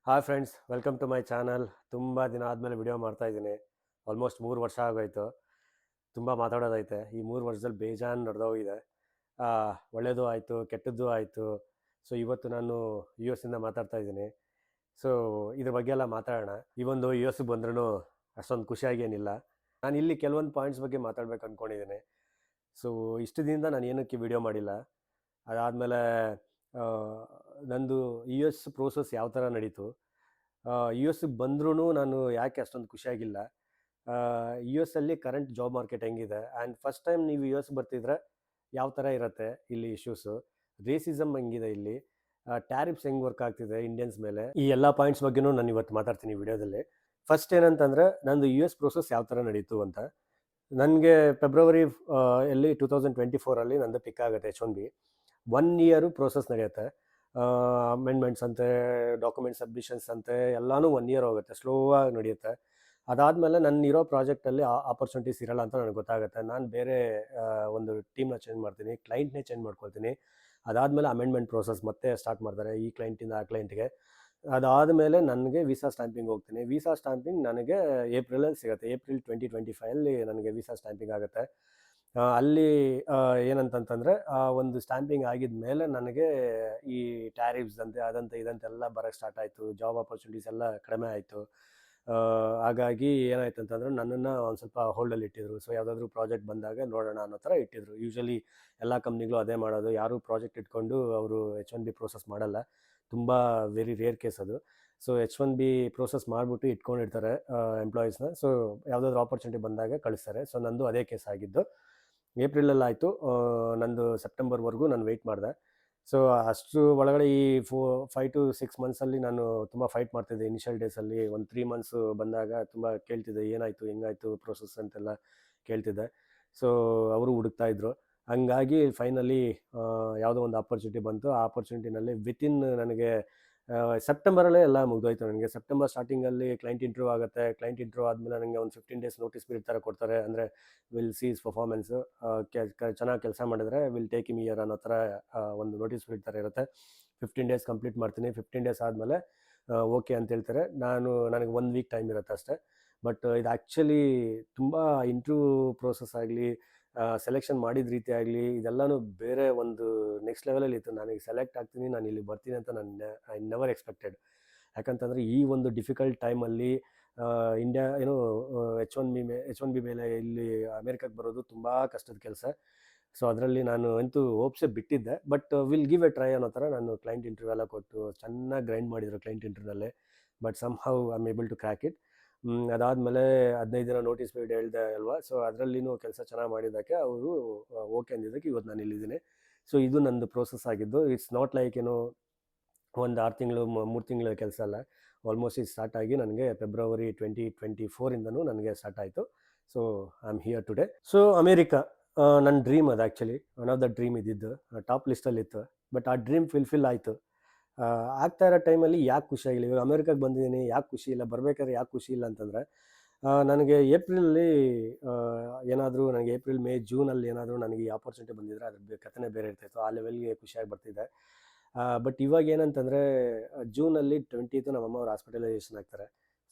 Hi friends, welcome to my channel. ತುಂಬ ದಿನ ಆದಮೇಲೆ ವಿಡಿಯೋ ಮಾಡ್ತಾಯಿದ್ದೀನಿ. ಆಲ್ಮೋಸ್ಟ್ 3 ವರ್ಷ ಆಗೋಯ್ತು. ತುಂಬ ಮಾತಾಡೋದೈತೆ. ಈ 3 ವರ್ಷದಲ್ಲಿ ಬೇಜಾನ್ ನಡೆದೋಗಿದೆ. ಒಳ್ಳೆಯದು ಆಯಿತು, ಕೆಟ್ಟದ್ದು ಆಯಿತು. ಸೊ ಇವತ್ತು ನಾನು ಯು ಎಸ್ಸಿಂದ ಮಾತಾಡ್ತಾ ಇದ್ದೀನಿ. ಸೊ ಇದ್ರ ಬಗ್ಗೆ ಎಲ್ಲ ಮಾತಾಡೋಣ. ಈ ಒಂದು ಯು ಎಸ್ಗೆ ಬಂದ್ರೂ ಅಷ್ಟೊಂದು ಖುಷಿಯಾಗೇನಿಲ್ಲ. ನಾನು ಇಲ್ಲಿ ಕೆಲವೊಂದು ಪಾಯಿಂಟ್ಸ್ ಬಗ್ಗೆ ಮಾತಾಡ್ಬೇಕು ಅಂದ್ಕೊಂಡಿದ್ದೀನಿ. ಸೊ ಇಷ್ಟು ದಿನದಿಂದ ನಾನು ಏನಕ್ಕೆ ವಿಡಿಯೋ ಮಾಡಿಲ್ಲ. ಅದಾದಮೇಲೆ ನಂದು ಯು ಎಸ್ ಪ್ರೋಸೆಸ್ ಯಾವ ಥರ ನಡೀತು, ಯು ಎಸ್ಗೆ ಬಂದ್ರೂ ನಾನು ಯಾಕೆ ಅಷ್ಟೊಂದು ಖುಷಿಯಾಗಿಲ್ಲ, ಯು ಎಸ್ ಅಲ್ಲಿ ಕರೆಂಟ್ ಜಾಬ್ ಮಾರ್ಕೆಟ್ ಹೆಂಗಿದೆ, ಆ್ಯಂಡ್ ಫಸ್ಟ್ ಟೈಮ್ ನೀವು ಯು ಎಸ್ ಬರ್ತಿದ್ರೆ ಯಾವ ಥರ ಇರುತ್ತೆ ಇಲ್ಲಿ ಇಶ್ಯೂಸು, ರೇಸಿಸಮ್ ಹೆಂಗಿದೆ ಇಲ್ಲಿ, ಟ್ಯಾರಿಫ್ಸ್ ಹೆಂಗೆ ವರ್ಕ್ ಆಗ್ತಿದೆ ಇಂಡಿಯನ್ಸ್ ಮೇಲೆ, ಈ ಎಲ್ಲ ಪಾಯಿಂಟ್ಸ್ ಬಗ್ಗೆನೂ ನಾನು ಇವತ್ತು ಮಾತಾಡ್ತೀನಿ ವಿಡಿಯೋದಲ್ಲಿ. ಫಸ್ಟ್ ಏನಂತಂದರೆ ನಂದು ಯು ಎಸ್ ಪ್ರೋಸೆಸ್ ಯಾವ ಥರ ನಡೀತು ಅಂತ. ನನಗೆ ಫೆಬ್ರವರಿ ಎಲ್ಲಿ 2024 ನಂದು ಪಿಕ್ ಆಗುತ್ತೆ H1B. 1 ಇಯರು ಪ್ರೋಸೆಸ್ ನಡೆಯುತ್ತೆ. ಅಮೆಂಡ್ಮೆಂಟ್ಸ್ ಅಂತೆ, ಡಾಕ್ಯುಮೆಂಟ್ ಸಬ್ಮಿಷನ್ಸ್ ಅಂತೆ, ಎಲ್ಲನೂ 1 ಇಯರ್ ಹೋಗುತ್ತೆ, ಸ್ಲೋ ಆಗಿ ನಡೆಯುತ್ತೆ. ಅದಾದಮೇಲೆ ನನ್ನಿರೋ ಪ್ರಾಜೆಕ್ಟಲ್ಲಿ ಆಪರ್ಚುನಿಟೀಸ್ ಇರಲ್ಲ ಅಂತ ನನಗೆ ಗೊತ್ತಾಗುತ್ತೆ. ನಾನು ಬೇರೆ ಒಂದು ಟೀಮ್ನ ಚೇಂಜ್ ಮಾಡ್ತೀನಿ, ಕ್ಲೈಂಟ್ನೇ ಚೇಂಜ್ ಮಾಡ್ಕೊಳ್ತೀನಿ. ಅದಾದಮೇಲೆ ಅಮೆಂಡ್ಮೆಂಟ್ ಪ್ರೋಸೆಸ್ ಮತ್ತೆ ಸ್ಟಾರ್ಟ್ ಮಾಡ್ತಾರೆ ಈ ಕ್ಲೈಂಟಿಂದ ಆ ಕ್ಲೈಂಟ್ಗೆ. ಅದಾದಮೇಲೆ ನನಗೆ ವೀಸಾ ಸ್ಟ್ಯಾಂಪಿಂಗ್ ಹೋಗ್ತೀನಿ. ವೀಸಾ ಸ್ಟ್ಯಾಂಪಿಂಗ್ ನನಗೆ ಏಪ್ರಿಲಲ್ಲಿ ಸಿಗುತ್ತೆ. ಏಪ್ರಿಲ್ 2025 ನನಗೆ ವೀಸಾ ಸ್ಟ್ಯಾಂಪಿಂಗ್ ಆಗುತ್ತೆ. ಅಲ್ಲಿ ಏನಂತಂತಂದರೆ ಒಂದು ಸ್ಟ್ಯಾಂಪಿಂಗ್ ಆಗಿದ ಮೇಲೆ ನನಗೆ ಈ ಟ್ಯಾರಿಫ್ಸ್ ಅಂತೆ ಅದಂತೆ ಇದಂತೆಲ್ಲ ಬರೋಕ್ಕೆ ಸ್ಟಾರ್ಟ್ ಆಯಿತು. ಜಾಬ್ ಆಪರ್ಚುನಿಟೀಸ್ ಎಲ್ಲ ಕಡಿಮೆ ಆಯಿತು. ಹಾಗಾಗಿ ಏನಾಯ್ತು ಅಂತಂದರೆ ನನ್ನನ್ನು ಒಂದು ಸ್ವಲ್ಪ ಹೋಲ್ಡಲ್ಲಿ ಇಟ್ಟಿದ್ರು. ಸೊ ಯಾವುದಾದ್ರೂ ಪ್ರಾಜೆಕ್ಟ್ ಬಂದಾಗ ನೋಡೋಣ ಅನ್ನೋ ಥರ ಇಟ್ಟಿದ್ರು. ಯೂಶ್ವಲಿ ಎಲ್ಲ ಕಂಪ್ನಿಗಳು ಅದೇ ಮಾಡೋದು. ಯಾರೂ ಪ್ರಾಜೆಕ್ಟ್ ಇಟ್ಕೊಂಡು ಅವರು H1B ಪ್ರೋಸೆಸ್ ಮಾಡಲ್ಲ. ತುಂಬ ವೆರಿ ರೇರ್ ಕೇಸ್ ಅದು. ಸೊ H1B ಪ್ರೋಸೆಸ್ ಮಾಡಿಬಿಟ್ಟು ಇಟ್ಕೊಂಡಿರ್ತಾರೆ ಎಂಪ್ಲಾಯೀಸ್ನ. ಸೊ ಯಾವುದಾದ್ರೂ ಆಪರ್ಚುನಿಟಿ ಬಂದಾಗ ಕಳಿಸ್ತಾರೆ. ಸೊ ನಂದು ಅದೇ ಕೇಸ್ ಆಗಿದ್ದು. ಏಪ್ರಿಲಲ್ಲಿ ಆಯಿತು. ನಂದು ಸೆಪ್ಟೆಂಬರ್ವರೆಗೂ ನಾನು ವೆಯ್ಟ್ ಮಾಡಿದೆ. ಸೊ ಅಷ್ಟು ಒಳಗಡೆ ಈ 5 to 6 ಮಂತ್ಸಲ್ಲಿ ನಾನು ತುಂಬ ಫೈಟ್ ಮಾಡ್ತಿದ್ದೆ. ಇನಿಷಿಯಲ್ ಡೇಸಲ್ಲಿ ಒಂದು 3 ಮಂತ್ಸು ಬಂದಾಗ ತುಂಬ ಕೇಳ್ತಿದ್ದೆ, ಏನಾಯಿತು ಹೆಂಗಾಯಿತು ಪ್ರೋಸೆಸ್ ಅಂತೆಲ್ಲ ಕೇಳ್ತಿದ್ದೆ. ಸೊ ಅವರು ಹುಡುಕ್ತಾಯಿದ್ರು. ಹಂಗಾಗಿ ಫೈನಲಿ ಯಾವುದೋ ಒಂದು ಆಪರ್ಚುನಿಟಿ ಬಂತು. ಆ ಆಪರ್ಚುನಿಟಿನಲ್ಲಿ ವಿತಿನ್ ನನಗೆ ಸೆಪ್ಟೆಂಬರಲ್ಲೇ ಎಲ್ಲ ಮುಗಿದೋಯ್ತು. ನನಗೆ ಸೆಪ್ಟೆಂಬರ್ ಸ್ಟಾರ್ಟಿಂಗಲ್ಲಿ ಕ್ಲೈಂಟ್ ಇಂಟರ್ವ್ಯೂ ಆಗುತ್ತೆ. ಕ್ಲೈಂಟ್ ಇಂಟರ್ವ್ಯೂ ಆದಮೇಲೆ ನನಗೆ ಒಂದು 15 ಡೇಸ್ ನೋಟಿಸ್ ಪೀರಿಯಡ್ ಥರ ಕೊಡ್ತಾರೆ. ಅಂದರೆ ವಿಲ್ ಸಿ ಹಿಸ್ ಪರ್ಫಾರ್ಮೆನ್ಸು, ಚೆನ್ನಾಗಿ ಕೆಲಸ ಮಾಡಿದ್ರೆ ವಿಲ್ ಟೇಕ್ ಹಿಮ್ ಹಿಯರ್ ಅನ್ನೋ ಥರ ಒಂದು ನೋಟಿಸ್ ಪೀರಿಯಡ್ ಥರ ಇರುತ್ತೆ. 15 ಡೇಸ್ ಕಂಪ್ಲೀಟ್ ಮಾಡ್ತೀನಿ. 15 ಡೇಸ್ ಆದಮೇಲೆ ಓಕೆ ಅಂತ ಹೇಳ್ತಾರೆ. ನನಗೆ 1 ವೀಕ್ ಟೈಮ್ ಇರುತ್ತೆ ಅಷ್ಟೇ. ಬಟ್ ಇದು ಆ್ಯಕ್ಚುಲಿ ತುಂಬ ಇಂಟರ್ವ್ಯೂ ಪ್ರೋಸೆಸ್ ಆಗಲಿ, ಸೆಲೆಕ್ಷನ್ ಮಾಡಿದ ರೀತಿ ಆಗಲಿ, ಇದೆಲ್ಲನೂ ಬೇರೆ ಒಂದು ನೆಕ್ಸ್ಟ್ ಲೆವೆಲಲ್ಲಿ ಇತ್ತು. ನನಗೆ ಸೆಲೆಕ್ಟ್ ಆಗ್ತೀನಿ, ನಾನು ಇಲ್ಲಿ ಬರ್ತೀನಿ ಅಂತ ಐ ನೆವರ್ ಎಕ್ಸ್ಪೆಕ್ಟೆಡ್. ಯಾಕಂತಂದರೆ ಈ ಒಂದು ಡಿಫಿಕಲ್ಟ್ ಟೈಮಲ್ಲಿ ಇಂಡಿಯಾ H1B ಮೇಲೆ ಇಲ್ಲಿ ಅಮೇರಿಕಕ್ಕೆ ಬರೋದು ತುಂಬ ಕಷ್ಟದ ಕೆಲಸ. ಸೊ ಅದರಲ್ಲಿ ನಾನು ಅಂತೂ ಹೋಪ್ಸೇ ಬಿಟ್ಟಿದ್ದೆ. But will give A try ಅನ್ನೋ ಥರ ನಾನು ಕ್ಲೈಂಟ್ ಇಂಟರ್ವ್ಯೂ ಎಲ್ಲ ಕೊಟ್ಟು ಚೆನ್ನಾಗಿ ಗ್ರೈಂಡ್ ಮಾಡಿದರು ಕ್ಲೈಂಟ್ ಇಂಟರ್ವ್ಯೂನಲ್ಲಿ. But somehow I am able to crack it. ಅದಾದಮೇಲೆ 15 ದಿನ ನೋಟಿಸ್ ಪೀರಿಯಡ್ ಹೇಳಿದೆ ಅಲ್ವಾ. ಸೊ ಅದರಲ್ಲಿನೂ ಕೆಲಸ ಚೆನ್ನಾಗಿ ಮಾಡಿದ್ದಕ್ಕೆ ಅವರು ಓಕೆ ಅಂದಿದ್ದಕ್ಕೆ ಇವತ್ತು ನಾನು ಇಲ್ಲಿದ್ದೀನಿ. ಸೊ ಇದು ನಂದು ಪ್ರೋಸೆಸ್ ಆಗಿದ್ದು. ಇಟ್ಸ್ ನಾಟ್ ಲೈಕ್ ಒಂದು 6 ತಿಂಗಳು 3 ತಿಂಗಳ ಕೆಲಸ ಅಲ್ಲ. ಆಲ್ಮೋಸ್ಟ್ ಇದು ಸ್ಟಾರ್ಟ್ ಆಗಿ ನನಗೆ ಫೆಬ್ರವರಿ 2024 ನನಗೆ ಸ್ಟಾರ್ಟ್ ಆಯಿತು. So I am here today. So America ನನ್ನ ಡ್ರೀಮ್ ಅದು. Actually one of the dream ಇದ್ದಿದ್ದು ಟಾಪ್ ಲಿಸ್ಟಲ್ಲಿತ್ತು. ಬಟ್ ಆ ಡ್ರೀಮ್ ಫುಲ್ಫಿಲ್ ಆಯಿತು. ಆಗ್ತಾ ಇರೋ ಟೈಮಲ್ಲಿ ಯಾಕೆ ಖುಷಿಯಾಗಿಲ್ಲ, ಇವಾಗ ಅಮೇರಿಕಾಗೆ ಬಂದಿದ್ದೀನಿ ಯಾಕೆ ಖುಷಿ ಇಲ್ಲ, ಬರಬೇಕಾದ್ರೆ ಯಾಕೆ ಖುಷಿ ಇಲ್ಲ ಅಂತಂದರೆ, ನನಗೆ ಏಪ್ರಿಲಲ್ಲಿ ಏನಾದರೂ ನನಗೆ ಏಪ್ರಿಲ್ ಮೇ ಜೂನಲ್ಲಿ ಏನಾದರೂ ನನಗೆ ಈ ಆಪರ್ಚುನಿಟಿ ಬಂದಿದ್ದರೆ ಅದ್ರ ಕಥೆನೇ ಬೇರೆ ಇರ್ತಾಯಿತ್ತು. ಆ ಲೆವೆಲ್ಗೆ ಖುಷಿಯಾಗಿ ಬರ್ತಿದ್ದೆ. ಬಟ್ ಇವಾಗ ಏನಂತಂದರೆ ಜೂನಲ್ಲಿ 20th ನಮ್ಮಮ್ಮ ಅವ್ರು ಹಾಸ್ಪಿಟಲೈಸೇಷನ್ ಆಗ್ತಾರೆ.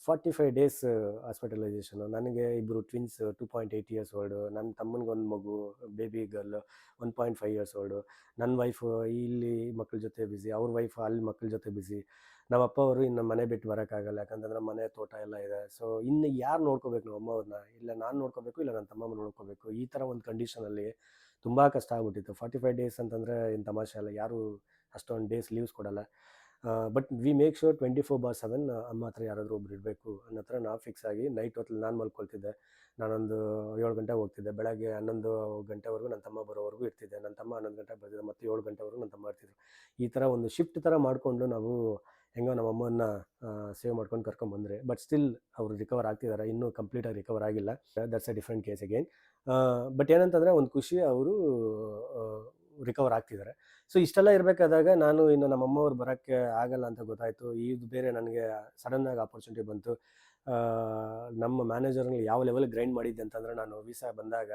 45 ಡೇಸ್ ಹಾಸ್ಪಿಟಲೈಸೇಷನು. ನನಗೆ ಇಬ್ಬರು ಟ್ವಿನ್ಸ್, 2.8 ಇಯರ್ಸ್ ಓಲ್ಡು. ನನ್ನ ತಮ್ಮನಿಗೊಂದು ಮಗು, ಬೇಬಿ ಗರ್ಲ್ 1.5 ಇಯರ್ಸ್ ಓಲ್ಡು. ನನ್ನ ವೈಫು ಇಲ್ಲಿ ಮಕ್ಕಳ ಜೊತೆ ಬ್ಯುಸಿ, ಅವ್ರ ವೈಫ್ ಅಲ್ಲಿ ಮಕ್ಕಳ ಜೊತೆ ಬ್ಯುಸಿ. ನಮ್ಮಪ್ಪ ಅವರು ಇನ್ನು ಮನೆ ಬಿಟ್ಟು ಬರೋಕ್ಕಾಗಲ್ಲ, ಯಾಕಂತಂದರೆ ಮನೆ ತೋಟ ಎಲ್ಲ ಇದೆ. ಸೊ ಇನ್ನು ಯಾರು ನೋಡ್ಕೋಬೇಕು ನಮ್ಮ ಅಮ್ಮವ್ರನ್ನ? ಇಲ್ಲ ನಾನು ನೋಡ್ಕೋಬೇಕು, ಇಲ್ಲ ನನ್ನ ತಮ್ಮ ನೋಡ್ಕೋಬೇಕು. ಈ ಥರ ಒಂದು ಕಂಡೀಷನಲ್ಲಿ ತುಂಬ ಕಷ್ಟ ಆಗ್ಬಿಟ್ಟಿತ್ತು. 45 ಡೇಸ್ ಅಂತಂದರೆ ಏನು ತಮಾಷೆ ಅಲ್ಲ. ಯಾರು ಅಷ್ಟೊಂದು ಡೇಸ್ ಲೀವ್ಸ್ ಕೊಡಲ್ಲ. ಬಟ್ ವಿ ಮೇಕ್ ಶೋರ್ 24/7 ಅಮ್ಮ ಹತ್ರ ಯಾರಾದರೂ ಒಬ್ರು ಇರಬೇಕು ಅನ್ನೋ ಥರ ನಾವು ಫಿಕ್ಸ್ ಆಗಿ ನೈಟ್ ಹೊತ್ತಲ್ಲಿ ನಾನು ಮಲ್ಕೊಳ್ತಿದ್ದೆ. ನಾನೊಂದು 7 ಗಂಟೆಗೆ ಹೋಗ್ತಿದ್ದೆ. ಬೆಳಗ್ಗೆ 11 ಗಂಟೆವರೆಗೂ ನನ್ನ ತಮ್ಮ ಬರೋವರೆಗೂ ಇರ್ತಿದ್ದೆ. ನನ್ನ ತಮ್ಮ 11 ಗಂಟೆಗೆ ಬರ್ತಿದ್ದೆ, ಮತ್ತು 7 ಗಂಟೆವರೆಗೂ ನನ್ನ ತಮ್ಮ ಇರ್ತಿದ್ರು. ಈ ಥರ ಒಂದು ಶಿಫ್ಟ್ ಥರ ಮಾಡಿಕೊಂಡು ನಾವು ಹೆಂಗೋ ನಮ್ಮ ಅಮ್ಮನ್ನ ಸೇವ್ ಮಾಡ್ಕೊಂಡು ಕರ್ಕೊಂಬಂದರೆ. ಬಟ್ ಸ್ಟಿಲ್ ಅವರು ರಿಕವರ್ ಆಗ್ತಿದ್ದಾರೆ, ಇನ್ನೂ ಕಂಪ್ಲೀಟಾಗಿ ರಿಕವರ್ ಆಗಿಲ್ಲ. That's A different case again. But ಏನಂತಂದರೆ ಒಂದು ಖುಷಿ, ಅವರು ರಿಕವರ್ ಆಗ್ತಿದ್ದಾರೆ. ಸೊ ಇಷ್ಟೆಲ್ಲ ಇರಬೇಕಾದಾಗ ನಾನು ಇನ್ನು ನಮ್ಮಮ್ಮವ್ರು ಬರೋಕ್ಕೆ ಆಗಲ್ಲ ಅಂತ ಗೊತ್ತಾಯಿತು. ಇದು ಬೇರೆ ನನಗೆ ಸಡನ್ನಾಗಿ ಆಪರ್ಚುನಿಟಿ ಬಂತು. ನಮ್ಮ ಮ್ಯಾನೇಜರ್ನಲ್ಲಿ ಯಾವ ಲೆವೆಲ್ ಗ್ರೈಂಡ್ ಮಾಡಿದ್ದೆ ಅಂತಂದರೆ, ನಾನು ವೀಸಾ ಬಂದಾಗ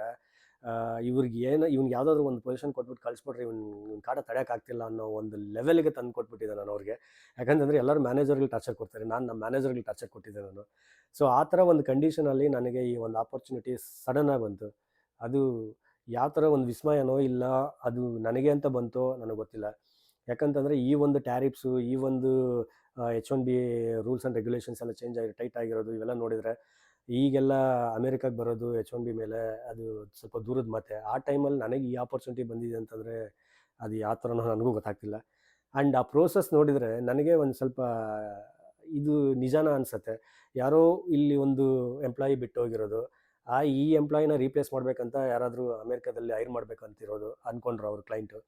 ಇವ್ರಿಗೆ ಇವ್ನಿಗೆ ಯಾವುದಾದ್ರೂ ಒಂದು ಪೊಸಿಷನ್ ಕೊಟ್ಬಿಟ್ಟು ಕಳಿಸ್ಬಿಟ್ರೆ ಇವ್ನ ಕಾಟ ತಡೆಯೋಕ್ಕಾಗ್ತಿಲ್ಲ ಅನ್ನೋ ಒಂದು ಲೆವೆಲ್ಗೆ ತಂದು ಕೊಟ್ಬಿಟ್ಟಿದ್ದೆ ನಾನು ಅವ್ರಿಗೆ. ಯಾಕಂತಂದರೆ ಎಲ್ಲರೂ ಮ್ಯಾನೇಜರ್ಗಳಿಗೆ ಟಾರ್ಚರ್ ಕೊಡ್ತಾರೆ, ನಾನು ನಮ್ಮ ಮ್ಯಾನೇಜರ್ಗಳಿಗೆ ಟಾರ್ಚರ್ ಕೊಟ್ಟಿದ್ದೆ ನಾನು. ಸೊ ಆ ಥರ ಒಂದು ಕಂಡೀಷನಲ್ಲಿ ನನಗೆ ಈ ಒಂದು ಆಪರ್ಚುನಿಟಿ ಸಡನ್ನಾಗಿ ಬಂತು. ಅದು ಯಾವ ಥರ ಒಂದು ವಿಸ್ಮಯನೋ ಇಲ್ಲ ಅದು ನನಗೆ ಅಂತ ಬಂತೋ ನನಗೆ ಗೊತ್ತಿಲ್ಲ. ಯಾಕಂತಂದರೆ ಈ ಒಂದು ಟ್ಯಾರಿಫ್ಸು, ಈ ಒಂದು H-1B ರೂಲ್ಸ್ ಆ್ಯಂಡ್ ರೆಗ್ಯುಲೇಷನ್ಸ್ ಎಲ್ಲ ಚೇಂಜ್ ಆಗಿ ಟೈಟ್ ಆಗಿರೋದು ಇವೆಲ್ಲ ನೋಡಿದರೆ, ಈಗೆಲ್ಲ ಅಮೇರಿಕಾಗೆ ಬರೋದು H-1B ಮೇಲೆ ಅದು ಸ್ವಲ್ಪ ದೂರದ ಮಾತೆ. ಆ ಟೈಮಲ್ಲಿ ನನಗೆ ಈ ಆಪರ್ಚುನಿಟಿ ಬಂದಿದೆ ಅಂತಂದರೆ ಅದು ಯಾವ ಥರನೋ ನನಗೂ ಗೊತ್ತಾಗ್ತಿಲ್ಲ. ಆ್ಯಂಡ್ ಆ ಪ್ರೋಸೆಸ್ ನೋಡಿದರೆ ನನಗೆ ಒಂದು ಸ್ವಲ್ಪ ಇದು ನಿಜಾನ ಅನಿಸುತ್ತೆ. ಯಾರೋ ಇಲ್ಲಿ ಒಂದು ಎಂಪ್ಲಾಯಿ ಬಿಟ್ಟು ಹೋಗಿರೋದು, ಈ ಎಂಪ್ಲಾಯಿನ ರೀಪ್ಲೇಸ್ ಮಾಡಬೇಕಂತ ಯಾರಾದರೂ ಅಮೇರಿಕಾದಲ್ಲಿ ಹೈರ್ ಮಾಡಬೇಕಂತಿರೋದು ಅಂದ್ಕೊಂಡ್ರು ಅವ್ರ ಕ್ಲೈಂಟು.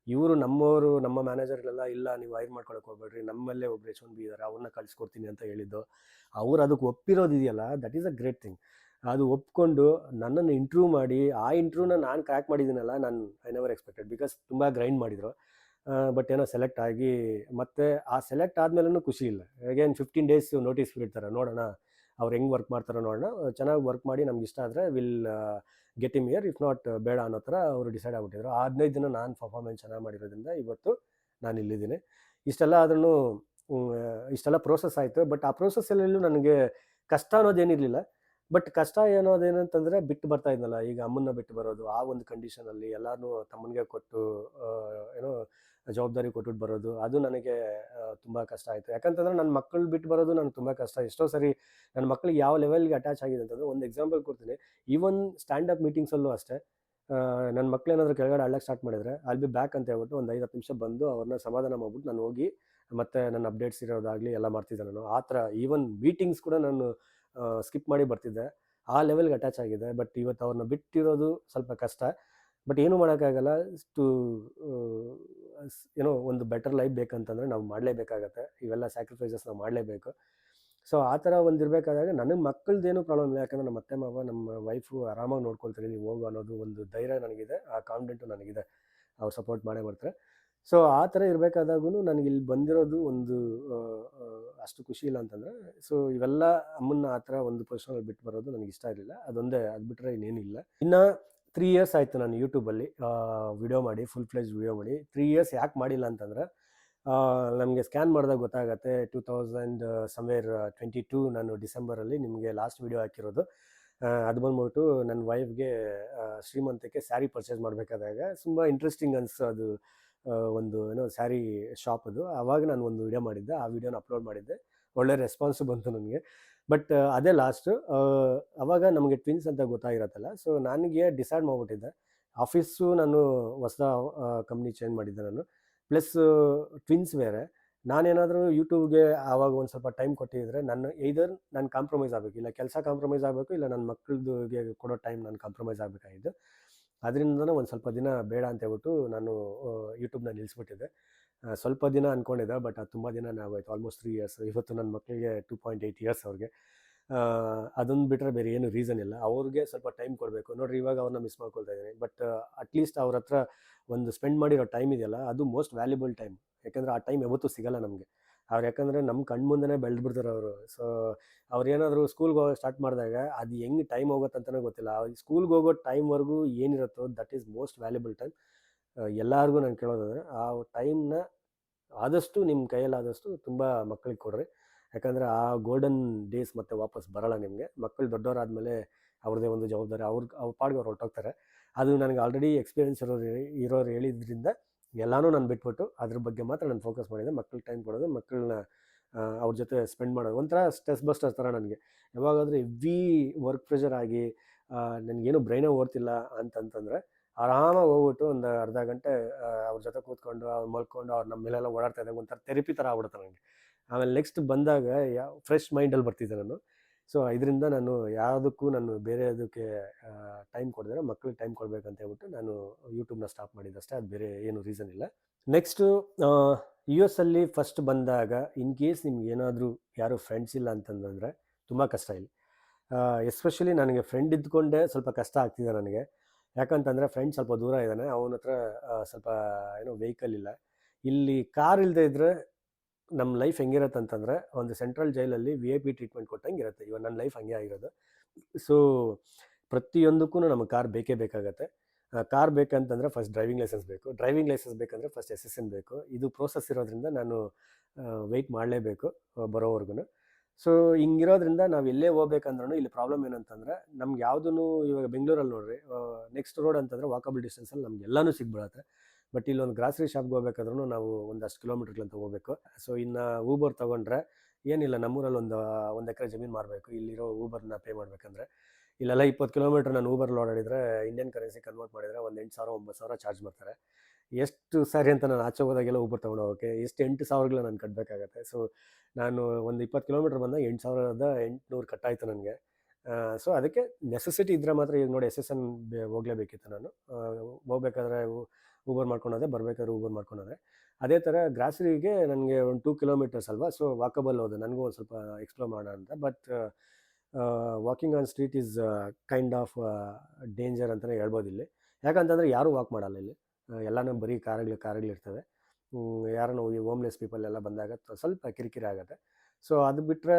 ಇವರು ನಮ್ಮವರು, ನಮ್ಮ ಮ್ಯಾನೇಜರ್ಗಳೆಲ್ಲ ಇಲ್ಲ ನೀವು ಹೈರ್ ಮಾಡ್ಕೊಳಕ್ಕೆ ಹೋಗ್ಬೇಡ್ರಿ, ನಮ್ಮಲ್ಲೇ ಒಬ್ರು H-1B ಇದ್ದಾರೆ ಅವ್ರನ್ನ ಕಳಿಸ್ಕೊಡ್ತೀನಿ ಅಂತ ಹೇಳಿದ್ದು. ಅವ್ರು ಅದಕ್ಕೆ ಒಪ್ಪಿರೋದಿದೆಯಲ್ಲ, that is a great thing. ಅದು ಒಪ್ಕೊಂಡು ನನ್ನನ್ನು ಇಂಟ್ರ್ಯೂ ಮಾಡಿ, ಆ ಇಂಟ್ರ್ಯೂನ ನಾನು ಕ್ರ್ಯಾಕ್ ಮಾಡಿದ್ದೀನಲ್ಲ, ಐ ನೆವರ್ ಎಕ್ಸ್ಪೆಕ್ಟೆಡ್. ಬಿಕಾಸ್ ತುಂಬ ಗ್ರೈಂಡ್ ಮಾಡಿದರು. ಬಟ್ ಏನೋ ಸೆಲೆಕ್ಟ್ ಆಗಿ, ಮತ್ತು ಆ ಸೆಲೆಕ್ಟ್ ಆದಮೇಲೂ ಖುಷಿ ಇಲ್ಲ. ಅಗೇನ್ 15 days ನೋಟಿಸ್ ಬಿಡ್ತಾರೆ, ನೋಡೋಣ ಅವ್ರು ಹೆಂಗೆ ವರ್ಕ್ ಮಾಡ್ತಾರೋ ನೋಡೋಣ, ಚೆನ್ನಾಗಿ ವರ್ಕ್ ಮಾಡಿ ನಮ್ಗೆ ಇಷ್ಟ ಆದರೆ will get him year, if not ಬೇಡ ಅನ್ನೋ ಥರ ಅವರು ಡಿಸೈಡ್ ಆಗಿಬಿಟ್ಟಿದ್ರು. ಆ 15 ದಿನ ನಾನು ಪರ್ಫಾರ್ಮೆನ್ಸ್ ಚೆನ್ನಾಗಿ ಮಾಡಿರೋದ್ರಿಂದ ಇವತ್ತು ನಾನು ಇಲ್ಲಿದ್ದೀನಿ. ಇಷ್ಟೆಲ್ಲ ಆದ್ರೂ ಇಷ್ಟೆಲ್ಲ ಪ್ರೋಸೆಸ್ ಆಯಿತು. ಬಟ್ ಆ ಪ್ರೋಸೆಸ್ಸಲ್ಲೂ ನನಗೆ ಕಷ್ಟ ಅನ್ನೋದೇನಿರಲಿಲ್ಲ. ಬಟ್ ಕಷ್ಟ ಏನೋದೇನಂತಂದರೆ ಬಿಟ್ಟು ಬರ್ತಾ ಇದ್ನಲ್ಲ, ಈಗ ಅಮ್ಮನ್ನ ಬಿಟ್ಟು ಬರೋದು, ಆ ಒಂದು ಕಂಡೀಷನಲ್ಲಿ ಎಲ್ಲನೂ ತಮ್ಮನಿಗೆ ಕೊಟ್ಟು ಏನೋ ಜವಾಬ್ದಾರಿ ಕೊಟ್ಬಿಟ್ಟು ಬರೋದು, ಅದು ನನಗೆ ತುಂಬ ಕಷ್ಟ ಆಯಿತು. ಯಾಕಂತಂದರೆ ನನ್ನ ಮಕ್ಕಳು ಬಿಟ್ಟು ಬರೋದು ನನಗೆ ತುಂಬ ಕಷ್ಟ. ಎಷ್ಟೋ ಸರಿ ನನ್ನ ಮಕ್ಕಳಿಗೆ ಯಾವ ಲೆವೆಲ್ಗೆ ಅಟ್ಯಾಚ್ ಆಗಿದೆ ಅಂತಂದರೆ, ಒಂದು ಎಕ್ಸಾಂಪಲ್ ಕೊಡ್ತೀನಿ. ಈವನ್ ಸ್ಟ್ಯಾಂಡಪ್ ಮೀಟಿಂಗ್ಸಲ್ಲೂ ಅಷ್ಟೇ, ನನ್ನ ಮಕ್ಕಳೇನಾದರೂ ಕೆಳಗಡೆ ಅಳ್ಳಕ್ಕೆ ಸ್ಟಾರ್ಟ್ ಮಾಡಿದರೆ ಐಲ್ ಬಿ ಬ್ಯಾಕ್ ಅಂತ ಹೇಳ್ಬಿಟ್ಟು ಒಂದು 5-10 ನಿಮಿಷ ಬಂದು ಅವ್ರನ್ನ ಸಮಾಧಾನ ಮಾಡ್ಬಿಟ್ಟು ನಾನು ಹೋಗಿ ಮತ್ತು ನನ್ನ ಅಪ್ಡೇಟ್ಸ್ ಇರೋದಾಗಲಿ ಎಲ್ಲ ಮಾಡ್ತಿದ್ದೆ ನಾನು. ಆ ಥರ ಈವನ್ ಮೀಟಿಂಗ್ಸ್ ಕೂಡ ನಾನು ಸ್ಕಿಪ್ ಮಾಡಿ ಬರ್ತಿದ್ದೆ. ಆ ಲೆವೆಲ್ಗೆ ಅಟ್ಯಾಚ್ ಆಗಿದೆ. ಬಟ್ ಇವತ್ತು ಅವ್ರನ್ನ ಬಿಟ್ಟಿರೋದು ಸ್ವಲ್ಪ ಕಷ್ಟ. ಬಟ್ ಏನೂ ಮಾಡೋಕ್ಕಾಗಲ್ಲ. ಟು ಏನೋ ಒಂದು ಬೆಟರ್ ಲೈಫ್ ಬೇಕಂತಂದರೆ ನಾವು ಮಾಡಲೇಬೇಕಾಗತ್ತೆ. ಇವೆಲ್ಲ ಸ್ಯಾಕ್ರಿಫೈಸಸ್ ನಾವು ಮಾಡಲೇಬೇಕು. ಸೊ ಆ ಥರ ಒಂದು ಇರಬೇಕಾದಾಗ ನನಗೆ ಮಕ್ಕಳದ್ದೇನೂ ಪ್ರಾಬ್ಲಮ್ ಇಲ್ಲ. ಯಾಕಂದರೆ ನಮ್ಮ ಅತ್ತೆ ಮಾವ, ನಮ್ಮ ವೈಫು ಆರಾಮಾಗಿ ನೋಡ್ಕೊಳ್ತಾರೆ, ನೀವು ಹೋಗು ಅನ್ನೋದು ಒಂದು ಧೈರ್ಯ ನನಗಿದೆ, ಆ ಕಾನ್ಫಿಡೆಂಟು ನನಗಿದೆ. ಅವ್ರು ಸಪೋರ್ಟ್ ಮಾಡೇ ಮಾಡ್ತಾರೆ. ಸೊ ಆ ಥರ ಇರಬೇಕಾದಾಗೂ ನನಗೆ ಇಲ್ಲಿ ಬಂದಿರೋದು ಒಂದು ಅಷ್ಟು ಖುಷಿ ಇಲ್ಲ ಅಂತಂದರೆ, ಸೊ ಇವೆಲ್ಲ ಅಮ್ಮನ್ನ ಆ ಥರ ಒಂದು ಪೊಸಿಷನಲ್ಲಿ ಬಿಟ್ಟು ಬರೋದು ನನಗೆ ಇಷ್ಟ ಇರಲಿಲ್ಲ. ಅದೊಂದೇ, ಅದು ಬಿಟ್ಟರೆ ಇನ್ನೇನಿಲ್ಲ. ಇನ್ನು 3 years ಆಯಿತು ನಾನು ಯೂಟ್ಯೂಬಲ್ಲಿ ವಿಡಿಯೋ ಮಾಡಿ, ಫುಲ್ ಫ್ಲೆಜ್ ವಿಡಿಯೋ ಮಾಡಿ. 3 years ಯಾಕೆ ಮಾಡಿಲ್ಲ ಅಂತಂದರೆ, ನಮಗೆ ಸ್ಕ್ಯಾನ್ ಮಾಡಿದಾಗ ಗೊತ್ತಾಗತ್ತೆ 2022 ನಾನು ಡಿಸೆಂಬರಲ್ಲಿ ನಿಮಗೆ ಲಾಸ್ಟ್ ವಿಡಿಯೋ ಹಾಕಿರೋದು. ಅದು ಬಂದ್ಬಿಟ್ಟು ನನ್ನ ವೈಫ್ಗೆ ಶ್ರೀಮಂತಕ್ಕೆ ಸ್ಯಾರಿ ಪರ್ಚೇಸ್ ಮಾಡಬೇಕಾದಾಗ ತುಂಬ ಇಂಟ್ರೆಸ್ಟಿಂಗ್ ಅನಿಸ್ತು. ಅದು ಒಂದು ಏನೋ ಸ್ಯಾರಿ ಶಾಪ್ ಅದು. ಆವಾಗ ನಾನು ಒಂದು ವಿಡಿಯೋ ಮಾಡಿದ್ದೆ, ಆ ವಿಡಿಯೋನ ಅಪ್ಲೋಡ್ ಮಾಡಿದ್ದೆ. ಒಳ್ಳೆ ರೆಸ್ಪಾನ್ಸು ಬಂತು ನನಗೆ. ಬಟ್ ಅದೇ ಲಾಸ್ಟು. ಆವಾಗ ನಮಗೆ ಟ್ವಿನ್ಸ್ ಅಂತ ಗೊತ್ತಾಗಿರತ್ತಲ್ಲ, ಸೊ ನನಗೆ ಡಿಸೈಡ್ ಮಾಡಿಬಿಟ್ಟಿದ್ದೆ. ಆಫೀಸು ನಾನು ಹೊಸ ಕಂಪ್ನಿ ಚೇಂಜ್ ಮಾಡಿದ್ದೆ ನಾನು, ಪ್ಲಸ್ ಟ್ವಿನ್ಸ್ ಬೇರೆ. ನಾನೇನಾದರೂ ಯೂಟ್ಯೂಬ್ಗೆ ಆವಾಗ ಒಂದು ಸ್ವಲ್ಪ ಟೈಮ್ ಕೊಟ್ಟಿದ್ದರೆ ನಾನು ಕಾಂಪ್ರಮೈಸ್ ಆಗಬೇಕು, ಇಲ್ಲ ಕೆಲಸ ಕಾಂಪ್ರಮೈಸ್ ಆಗಬೇಕು, ಇಲ್ಲ ನನ್ನ ಮಕ್ಕಳಗೆ ಕೊಡೋ ಟೈಮ್ ನಾನು ಕಾಂಪ್ರಮೈಸ್ ಆಗಬೇಕಾಗಿದ್ದು. ಅದರಿಂದನೇ ಒಂದು ಸ್ವಲ್ಪ ದಿನ ಬೇಡ ಅಂತ ಹೇಳ್ಬಿಟ್ಟು ನಾನು ಯೂಟ್ಯೂಬ್ನ ನಿಲ್ಲಿಸ್ಬಿಟ್ಟಿದ್ದೆ. ಸ್ವಲ್ಪ ದಿನ ಅಂದ್ಕೊಂಡಿದ್ದೆ, ಬಟ್ ಅದು ತುಂಬ ದಿನನೇ ಆಗೋಯ್ತು, ಆಲ್ಮೋಸ್ಟ್ 3 years. ಇವತ್ತು ನನ್ನ ಮಕ್ಕಳಿಗೆ 2.8 years ಅವ್ರಿಗೆ. ಅದನ್ನು ಬಿಟ್ಟರೆ ಬೇರೆ ಏನು ರೀಸನ್ ಇಲ್ಲ. ಅವ್ರಿಗೆ ಸ್ವಲ್ಪ ಟೈಮ್ ಕೊಡಬೇಕು. ನೋಡಿರಿ, ಇವಾಗ ಅವ್ರನ್ನ ಮಿಸ್ ಮಾಡ್ಕೊಳ್ತಾ ಇದ್ದೀನಿ. ಬಟ್ ಅಟ್ಲೀಸ್ಟ್ ಅವ್ರ ಹತ್ರ ಒಂದು ಸ್ಪೆಂಡ್ ಮಾಡಿರೋ ಟೈಮ್ ಇದೆಯಲ್ಲ, ಅದು ಮೋಸ್ಟ್ ವ್ಯಾಲ್ಯುಬಲ್ ಟೈಮ್. ಯಾಕಂದರೆ ಆ ಟೈಮ್ ಯಾವತ್ತೂ ಸಿಗಲ್ಲ ನಮಗೆ. ಅವ್ರು ಯಾಕಂದರೆ ನಮ್ಮ ಕಣ್ಮುಂದೆನೇ ಬೆಳೆದ್ಬಿಡ್ತಾರೆ ಅವರು. ಸೊ ಅವ್ರೇನಾದರೂ ಸ್ಕೂಲ್ಗೆ ಹೋಗೋ ಸ್ಟಾರ್ಟ್ ಮಾಡಿದಾಗ ಅದು ಹೆಂಗೆ ಟೈಮ್ ಹೋಗುತ್ತಂತಲೇ ಗೊತ್ತಿಲ್ಲ. ಸ್ಕೂಲ್ಗೆ ಹೋಗೋ ಟೈಮ್ವರೆಗೂ ಏನಿರುತ್ತೋ that is most valuable time. ಎಲ್ಲರಿಗೂ ನಾನು ಕೇಳೋದಾದರೆ, ಆ ಟೈಮ್ನ ಆದಷ್ಟು ನಿಮ್ಮ ಕೈಯಲ್ಲಾದಷ್ಟು ತುಂಬ ಮಕ್ಕಳಿಗೆ ಕೊಡ್ರಿ. ಯಾಕಂದರೆ ಆ ಗೋಲ್ಡನ್ ಡೇಸ್ ಮತ್ತೆ ವಾಪಸ್ ಬರೋಲ್ಲ ನಿಮಗೆ. ಮಕ್ಕಳು ದೊಡ್ಡವರಾದಮೇಲೆ ಅವ್ರದ್ದೇ ಒಂದು ಜವಾಬ್ದಾರಿ, ಅವ್ರ ಪಾಡಿಗೆ ಅವ್ರು ಹೊರಟೋಗ್ತಾರೆ. ಅದು ನನಗೆ ಆಲ್ರೆಡಿ ಎಕ್ಸ್ಪೀರಿಯೆನ್ಸ್ ಇರೋರು ಹೇಳಿದ್ರಿಂದ ಎಲ್ಲನೂ ನಾನು ಬಿಟ್ಬಿಟ್ಟು ಅದ್ರ ಬಗ್ಗೆ ಮಾತ್ರ ನಾನು ಫೋಕಸ್ ಮಾಡಿದ್ದೆ. ಮಕ್ಕಳಿಗೆ ಟೈಮ್ ಕೊಡೋದು, ಮಕ್ಕಳನ್ನ ಅವ್ರ ಜೊತೆ ಸ್ಪೆಂಡ್ ಮಾಡೋದು, ಒಂಥರ ಸ್ಟ್ರೆಸ್ ಬಸ್ಟರ್ ಥರ ನನಗೆ. ಯಾವಾಗಾದರೂ ಹೆವಿ ವರ್ಕ್ ಪ್ರೆಷರ್ ಆಗಿ ನನಗೇನು ಬ್ರೈನೇ ಓಡ್ತಿಲ್ಲ ಅಂತಂತಂದರೆ ಆರಾಮಾಗಿ ಹೋಗ್ಬಿಟ್ಟು ಒಂದು ಅರ್ಧ ಗಂಟೆ ಅವ್ರ ಜೊತೆ ಕೂತ್ಕೊಂಡು, ಅವ್ರು ಮಲ್ಕೊಂಡು, ಅವ್ರು ನಮ್ಮ ಮೇಲೆಲ್ಲ ಓಡಾಡ್ತಾ ಇದ್ದಾಗ ಒಂಥರ ಥೆರಪಿ ಥರ ಆಗ್ಬಿಡುತ್ತೆ ನನಗೆ. ಆಮೇಲೆ ನೆಕ್ಸ್ಟ್ ಬಂದಾಗ ಫ್ರೆಶ್ ಮೈಂಡಲ್ಲಿ ಬರ್ತಿದ್ದೆ ನಾನು. ಸೊ ಇದರಿಂದ ನಾನು ಯಾವುದಕ್ಕೂ ನಾನು ಬೇರೆ ಅದಕ್ಕೆ ಟೈಮ್ ಕೊಡಿದ್ರೆ ಮಕ್ಕಳಿಗೆ ಟೈಮ್ ಕೊಡಬೇಕಂತ ಹೇಳ್ಬಿಟ್ಟು ನಾನು ಯೂಟ್ಯೂಬ್ನ ಸ್ಟಾಪ್ ಮಾಡಿದ್ದಷ್ಟೇ. ಅದು ಬೇರೆ ಏನು ರೀಸನ್ ಇಲ್ಲ. ನೆಕ್ಸ್ಟು US ಅಲ್ಲಿ ಫಸ್ಟ್ ಬಂದಾಗ, ಇನ್ ಕೇಸ್ ನಿಮ್ಗೆ ಏನಾದರೂ ಯಾರು ಫ್ರೆಂಡ್ಸ್ ಇಲ್ಲ ಅಂತಂದರೆ ತುಂಬ ಕಷ್ಟ ಇಲ್ಲಿ. ಎಸ್ಪೆಷಲಿ ನನಗೆ ಫ್ರೆಂಡ್ ಇದ್ದುಕೊಂಡೇ ಸ್ವಲ್ಪ ಕಷ್ಟ ಆಗ್ತಿದೆ ನನಗೆ. ಯಾಕಂತಂದರೆ ಫ್ರೆಂಡ್ ಸ್ವಲ್ಪ ದೂರ ಇದ್ದಾನೆ, ಅವನ ಹತ್ರ ಸ್ವಲ್ಪ ಏನೋ ವೆಹಿಕಲ್ ಇಲ್ಲ. ಇಲ್ಲಿ ಕಾರ್ ಇಲ್ಲದೆ ಇದ್ದರೆ ನಮ್ಮ ಲೈಫ್ ಹೆಂಗಿರುತ್ತೆ ಅಂತಂದರೆ, ಒಂದು ಸೆಂಟ್ರಲ್ ಜೈಲಲ್ಲಿ VIP ಟ್ರೀಟ್ಮೆಂಟ್ ಕೊಟ್ಟಂಗೆ ಇರುತ್ತೆ. ಇವಾಗ ನನ್ನ ಲೈಫ್ ಹಂಗೆ ಆಗಿರೋದು. ಸೊ ಪ್ರತಿಯೊಂದಕ್ಕೂ ನಮಗೆ ಕಾರ್ ಬೇಕೇ ಬೇಕಾಗತ್ತೆ. ಕಾರ್ ಬೇಕಂತಂದರೆ ಫಸ್ಟ್ ಡ್ರೈವಿಂಗ್ ಲೈಸೆನ್ಸ್ ಬೇಕು. ಡ್ರೈವಿಂಗ್ ಲೈಸೆನ್ಸ್ ಬೇಕಂದರೆ ಫಸ್ಟ್ SSN ಬೇಕು. ಇದು ಪ್ರೋಸೆಸ್ ಇರೋದ್ರಿಂದ ನಾನು ವೆಯ್ಟ್ ಮಾಡಲೇಬೇಕು ಬರೋವರೆಗೂ. ಸೊ ಹಿಂಗಿರೋದ್ರಿಂದ ನಾವು ಎಲ್ಲೇ ಹೋಗ್ಬೇಕಂದ್ರೂ ಇಲ್ಲಿ ಪ್ರಾಬ್ಲಮ್ ಏನಂತಂದರೆ, ನಮ್ಗೆ ಯಾವುದೂ ಇವಾಗ ಬೆಂಗಳೂರಲ್ಲಿ ನೋಡ್ರಿ, ನೆಕ್ಸ್ಟ್ ರೋಡ್ ಅಂತಂದರೆ ವಾಕಬಲ್ ಡಿಸ್ಟೆನ್ಸಲ್ಲಿ ನಮ್ಗೆ ಎಲ್ಲನೂ ಸಿಗ್ಬಿಡತ್ತೆ. ಬಟ್ ಇಲ್ಲೊಂದು ಗ್ರಾಸರಿ ಶಾಪ್ಗೆ ಹೋಗ್ಬೇಕಾದ್ರೂ ನಾವು ಒಂದಷ್ಟು ಕಿಲೋಮೀಟ್ರ್ಗಳಂತ ಹೋಗಬೇಕು. ಸೊ ಇನ್ನು ಊಬರ್ ತೊಗೊಂಡ್ರೆ ಏನಿಲ್ಲ, ನಮ್ಮೂರಲ್ಲಿ ಒಂದು ಎಕರೆ ಜಮೀನು ಮಾರಬೇಕು ಇಲ್ಲಿರೋ ಊಬರ್ನ ಪೇ ಮಾಡಬೇಕಂದ್ರೆ. ಇಲ್ಲೆಲ್ಲ 20 ಕಿಲೋಮೀಟ್ರ್ ನಾನು ಊಬರ್ಲ್ಲಿ ಓಡಾಡಿದರೆ ಇಂಡಿಯನ್ ಕರೆನ್ಸಿ ಕನ್ವರ್ಟ್ ಮಾಡಿದರೆ ಒಂದು 8,000 9,000 ಚಾರ್ಜ್ ಮಾಡ್ತಾರೆ. ಎಷ್ಟು ಸಾರಿ ಅಂತ ನಾನು ಆಚೆ ಹೋದಾಗೆಲ್ಲ ಊಬರ್ ತೊಗೊಂಡು ಹೋಗೋಕ್ಕೆ ಎಷ್ಟು 8,000 ನಾನು ಕಟ್ಟಬೇಕಾಗತ್ತೆ. ಸೊ ನಾನು ಒಂದು 20 ಕಿಲೋಮೀಟ್ರ್ ಬಂದಾಗ 8,800 ಕಟ್ಟಾಯಿತು ನನಗೆ. ಸೊ ಅದಕ್ಕೆ ನೆಸೆಸಿಟಿ ಇದ್ದರೆ ಮಾತ್ರ, ಈಗ ನೋಡಿ SSN ಹೋಗಲೇಬೇಕಿತ್ತು ನಾನು. ಹೋಗ್ಬೇಕಾದ್ರೆ ಊಬರ್ ಮಾಡ್ಕೊಂಡೋದೆ, ಬರಬೇಕಾದ್ರೆ ಊಬರ್ ಮಾಡ್ಕೊಂಡೋದೆ. ಅದೇ ಥರ ಗ್ರಾಸರಿಗೆ ನನಗೆ ಒಂದು 2 ಕಿಲೋಮೀಟರ್ಸ್ ಅಲ್ವಾ, ಸೊ ವಾಕಬಲ್ ಹೋದೆ, ನನಗೂ ಒಂದು ಸ್ವಲ್ಪ ಎಕ್ಸ್ಪ್ಲೋರ್ ಮಾಡೋಣ ಅಂತ. But walking on street is kind of danger ಅಂತಲೇ ಹೇಳ್ಬೋದು ಇಲ್ಲಿ. ಯಾಕಂತಂದರೆ ಯಾರೂ ವಾಕ್ ಮಾಡಲ್ಲ ಇಲ್ಲಿ, ಎಲ್ಲನೂ ಬರೀ ಕಾರುಗಳಿರ್ತವೆ. ಯಾರನ್ನು ಈ ಹೋಮ್ಲೆಸ್ ಪೀಪಲ್ ಎಲ್ಲ ಬಂದಾಗ ಸ್ವಲ್ಪ ಕಿರಿಕಿರಿ ಆಗುತ್ತೆ. ಸೊ ಅದು ಬಿಟ್ಟರೆ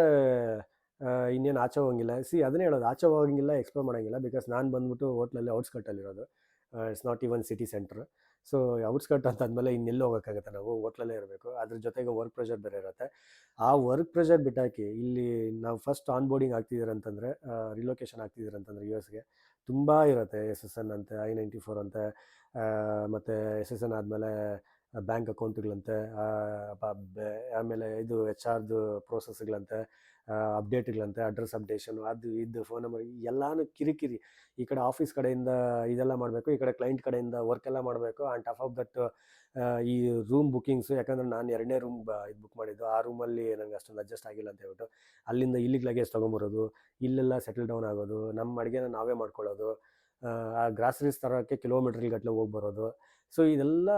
ಇನ್ನೇನು ಆಚೆ ಹೋಗಂಗಿಲ್ಲ. ಅದನ್ನೇ ಹೇಳೋದು, ಆಚೆ ಹೋಗಂಗಿಲ್ಲ, ಎಕ್ಸ್ಪ್ಲೋರ್ ಮಾಡೋಂಗಿಲ್ಲ. ಬಿಕಾಸ್ ನಾನು ಬಂದ್ಬಿಟ್ಟು ಹೋಟ್ಲಲ್ಲಿ ಔಟ್ಸ್ಕರ್ಟಲ್ಲಿರೋದು, it's not even city centre. So outskirt ಅಂತಂದಮೇಲೆ ಇನ್ನೆಲ್ಲೂ ಹೋಗೋಕ್ಕಾಗುತ್ತೆ, ನಾವು ಹೋಟ್ಲಲ್ಲೇ ಇರಬೇಕು. ಅದ್ರ ಜೊತೆಗೆ ವರ್ಕ್ ಪ್ರೆಷರ್ ಬೇರೆ ಇರುತ್ತೆ. ಆ ವರ್ಕ್ ಪ್ರೆಷರ್ ಬಿಟ್ಟಾಕಿ ಇಲ್ಲಿ ನಾವು ಫಸ್ಟ್ ಆನ್ ಬೋರ್ಡಿಂಗ್ ಆಗ್ತಿದ್ದೀರಂತಂದರೆ, ರಿಲೊಕೇಶನ್ ಆಗ್ತಿದ್ದೀರಂತಂದರೆ US ಗೆ ತುಂಬ ಇರುತ್ತೆ. SSN ಅಂತೆ, I-94 ಅಂತೆ, ಮತ್ತು SSN ಆದಮೇಲೆ ಬ್ಯಾಂಕ್ ಅಕೌಂಟ್ಗಳಂತೆ, ಆಮೇಲೆ ಇದು HR ಪ್ರೋಸೆಸ್ಗಳಂತೆ, ಅಪ್ಡೇಟ್ಗಳಂತೆ, ಅಡ್ರೆಸ್ ಅಪ್ಡೇಷನು, ಅದು ಇದು ಫೋನ್ ನಂಬರ್ ಎಲ್ಲನೂ ಕಿರಿಕಿರಿ. ಈ ಕಡೆ ಆಫೀಸ್ ಕಡೆಯಿಂದ ಇದೆಲ್ಲ ಮಾಡಬೇಕು, ಈ ಕಡೆ ಕ್ಲೈಂಟ್ ಕಡೆಯಿಂದ ವರ್ಕ್ ಎಲ್ಲ ಮಾಡಬೇಕು. ಆ್ಯಂಡ್ ಟಾಪ್ ಆಫ್ ದಟ್ ಈ ರೂಮ್ ಬುಕ್ಕಿಂಗ್ಸು, ಯಾಕಂದರೆ ನಾನು 2ನೇ ರೂಮ್ ಇದು ಬುಕ್ ಮಾಡಿದ್ದು. ಆ ರೂಮಲ್ಲಿ ನನಗೆ ಅಷ್ಟೊಂದು ಅಡ್ಜಸ್ಟ್ ಆಗಿಲ್ಲ ಅಂತ ಹೇಳ್ಬಿಟ್ಟು ಅಲ್ಲಿಂದ ಇಲ್ಲಿಗೆ ಲಗೇಜ್ ತೊಗೊಂಬರೋದು, ಇಲ್ಲೆಲ್ಲ ಸೆಟಲ್ ಡೌನ್ ಆಗೋದು, ನಮ್ಮ ಅಡುಗೆನ ನಾವೇ ಮಾಡ್ಕೊಳ್ಳೋದು, ಆ ಗ್ರಾಸರೀಸ್ ತರೋಕ್ಕೆ ಕಿಲೋಮೀಟ್ರ್ಗಟ್ಟಲೆ ಹೋಗಿ ಬರೋದು. ಸೊ ಇದೆಲ್ಲ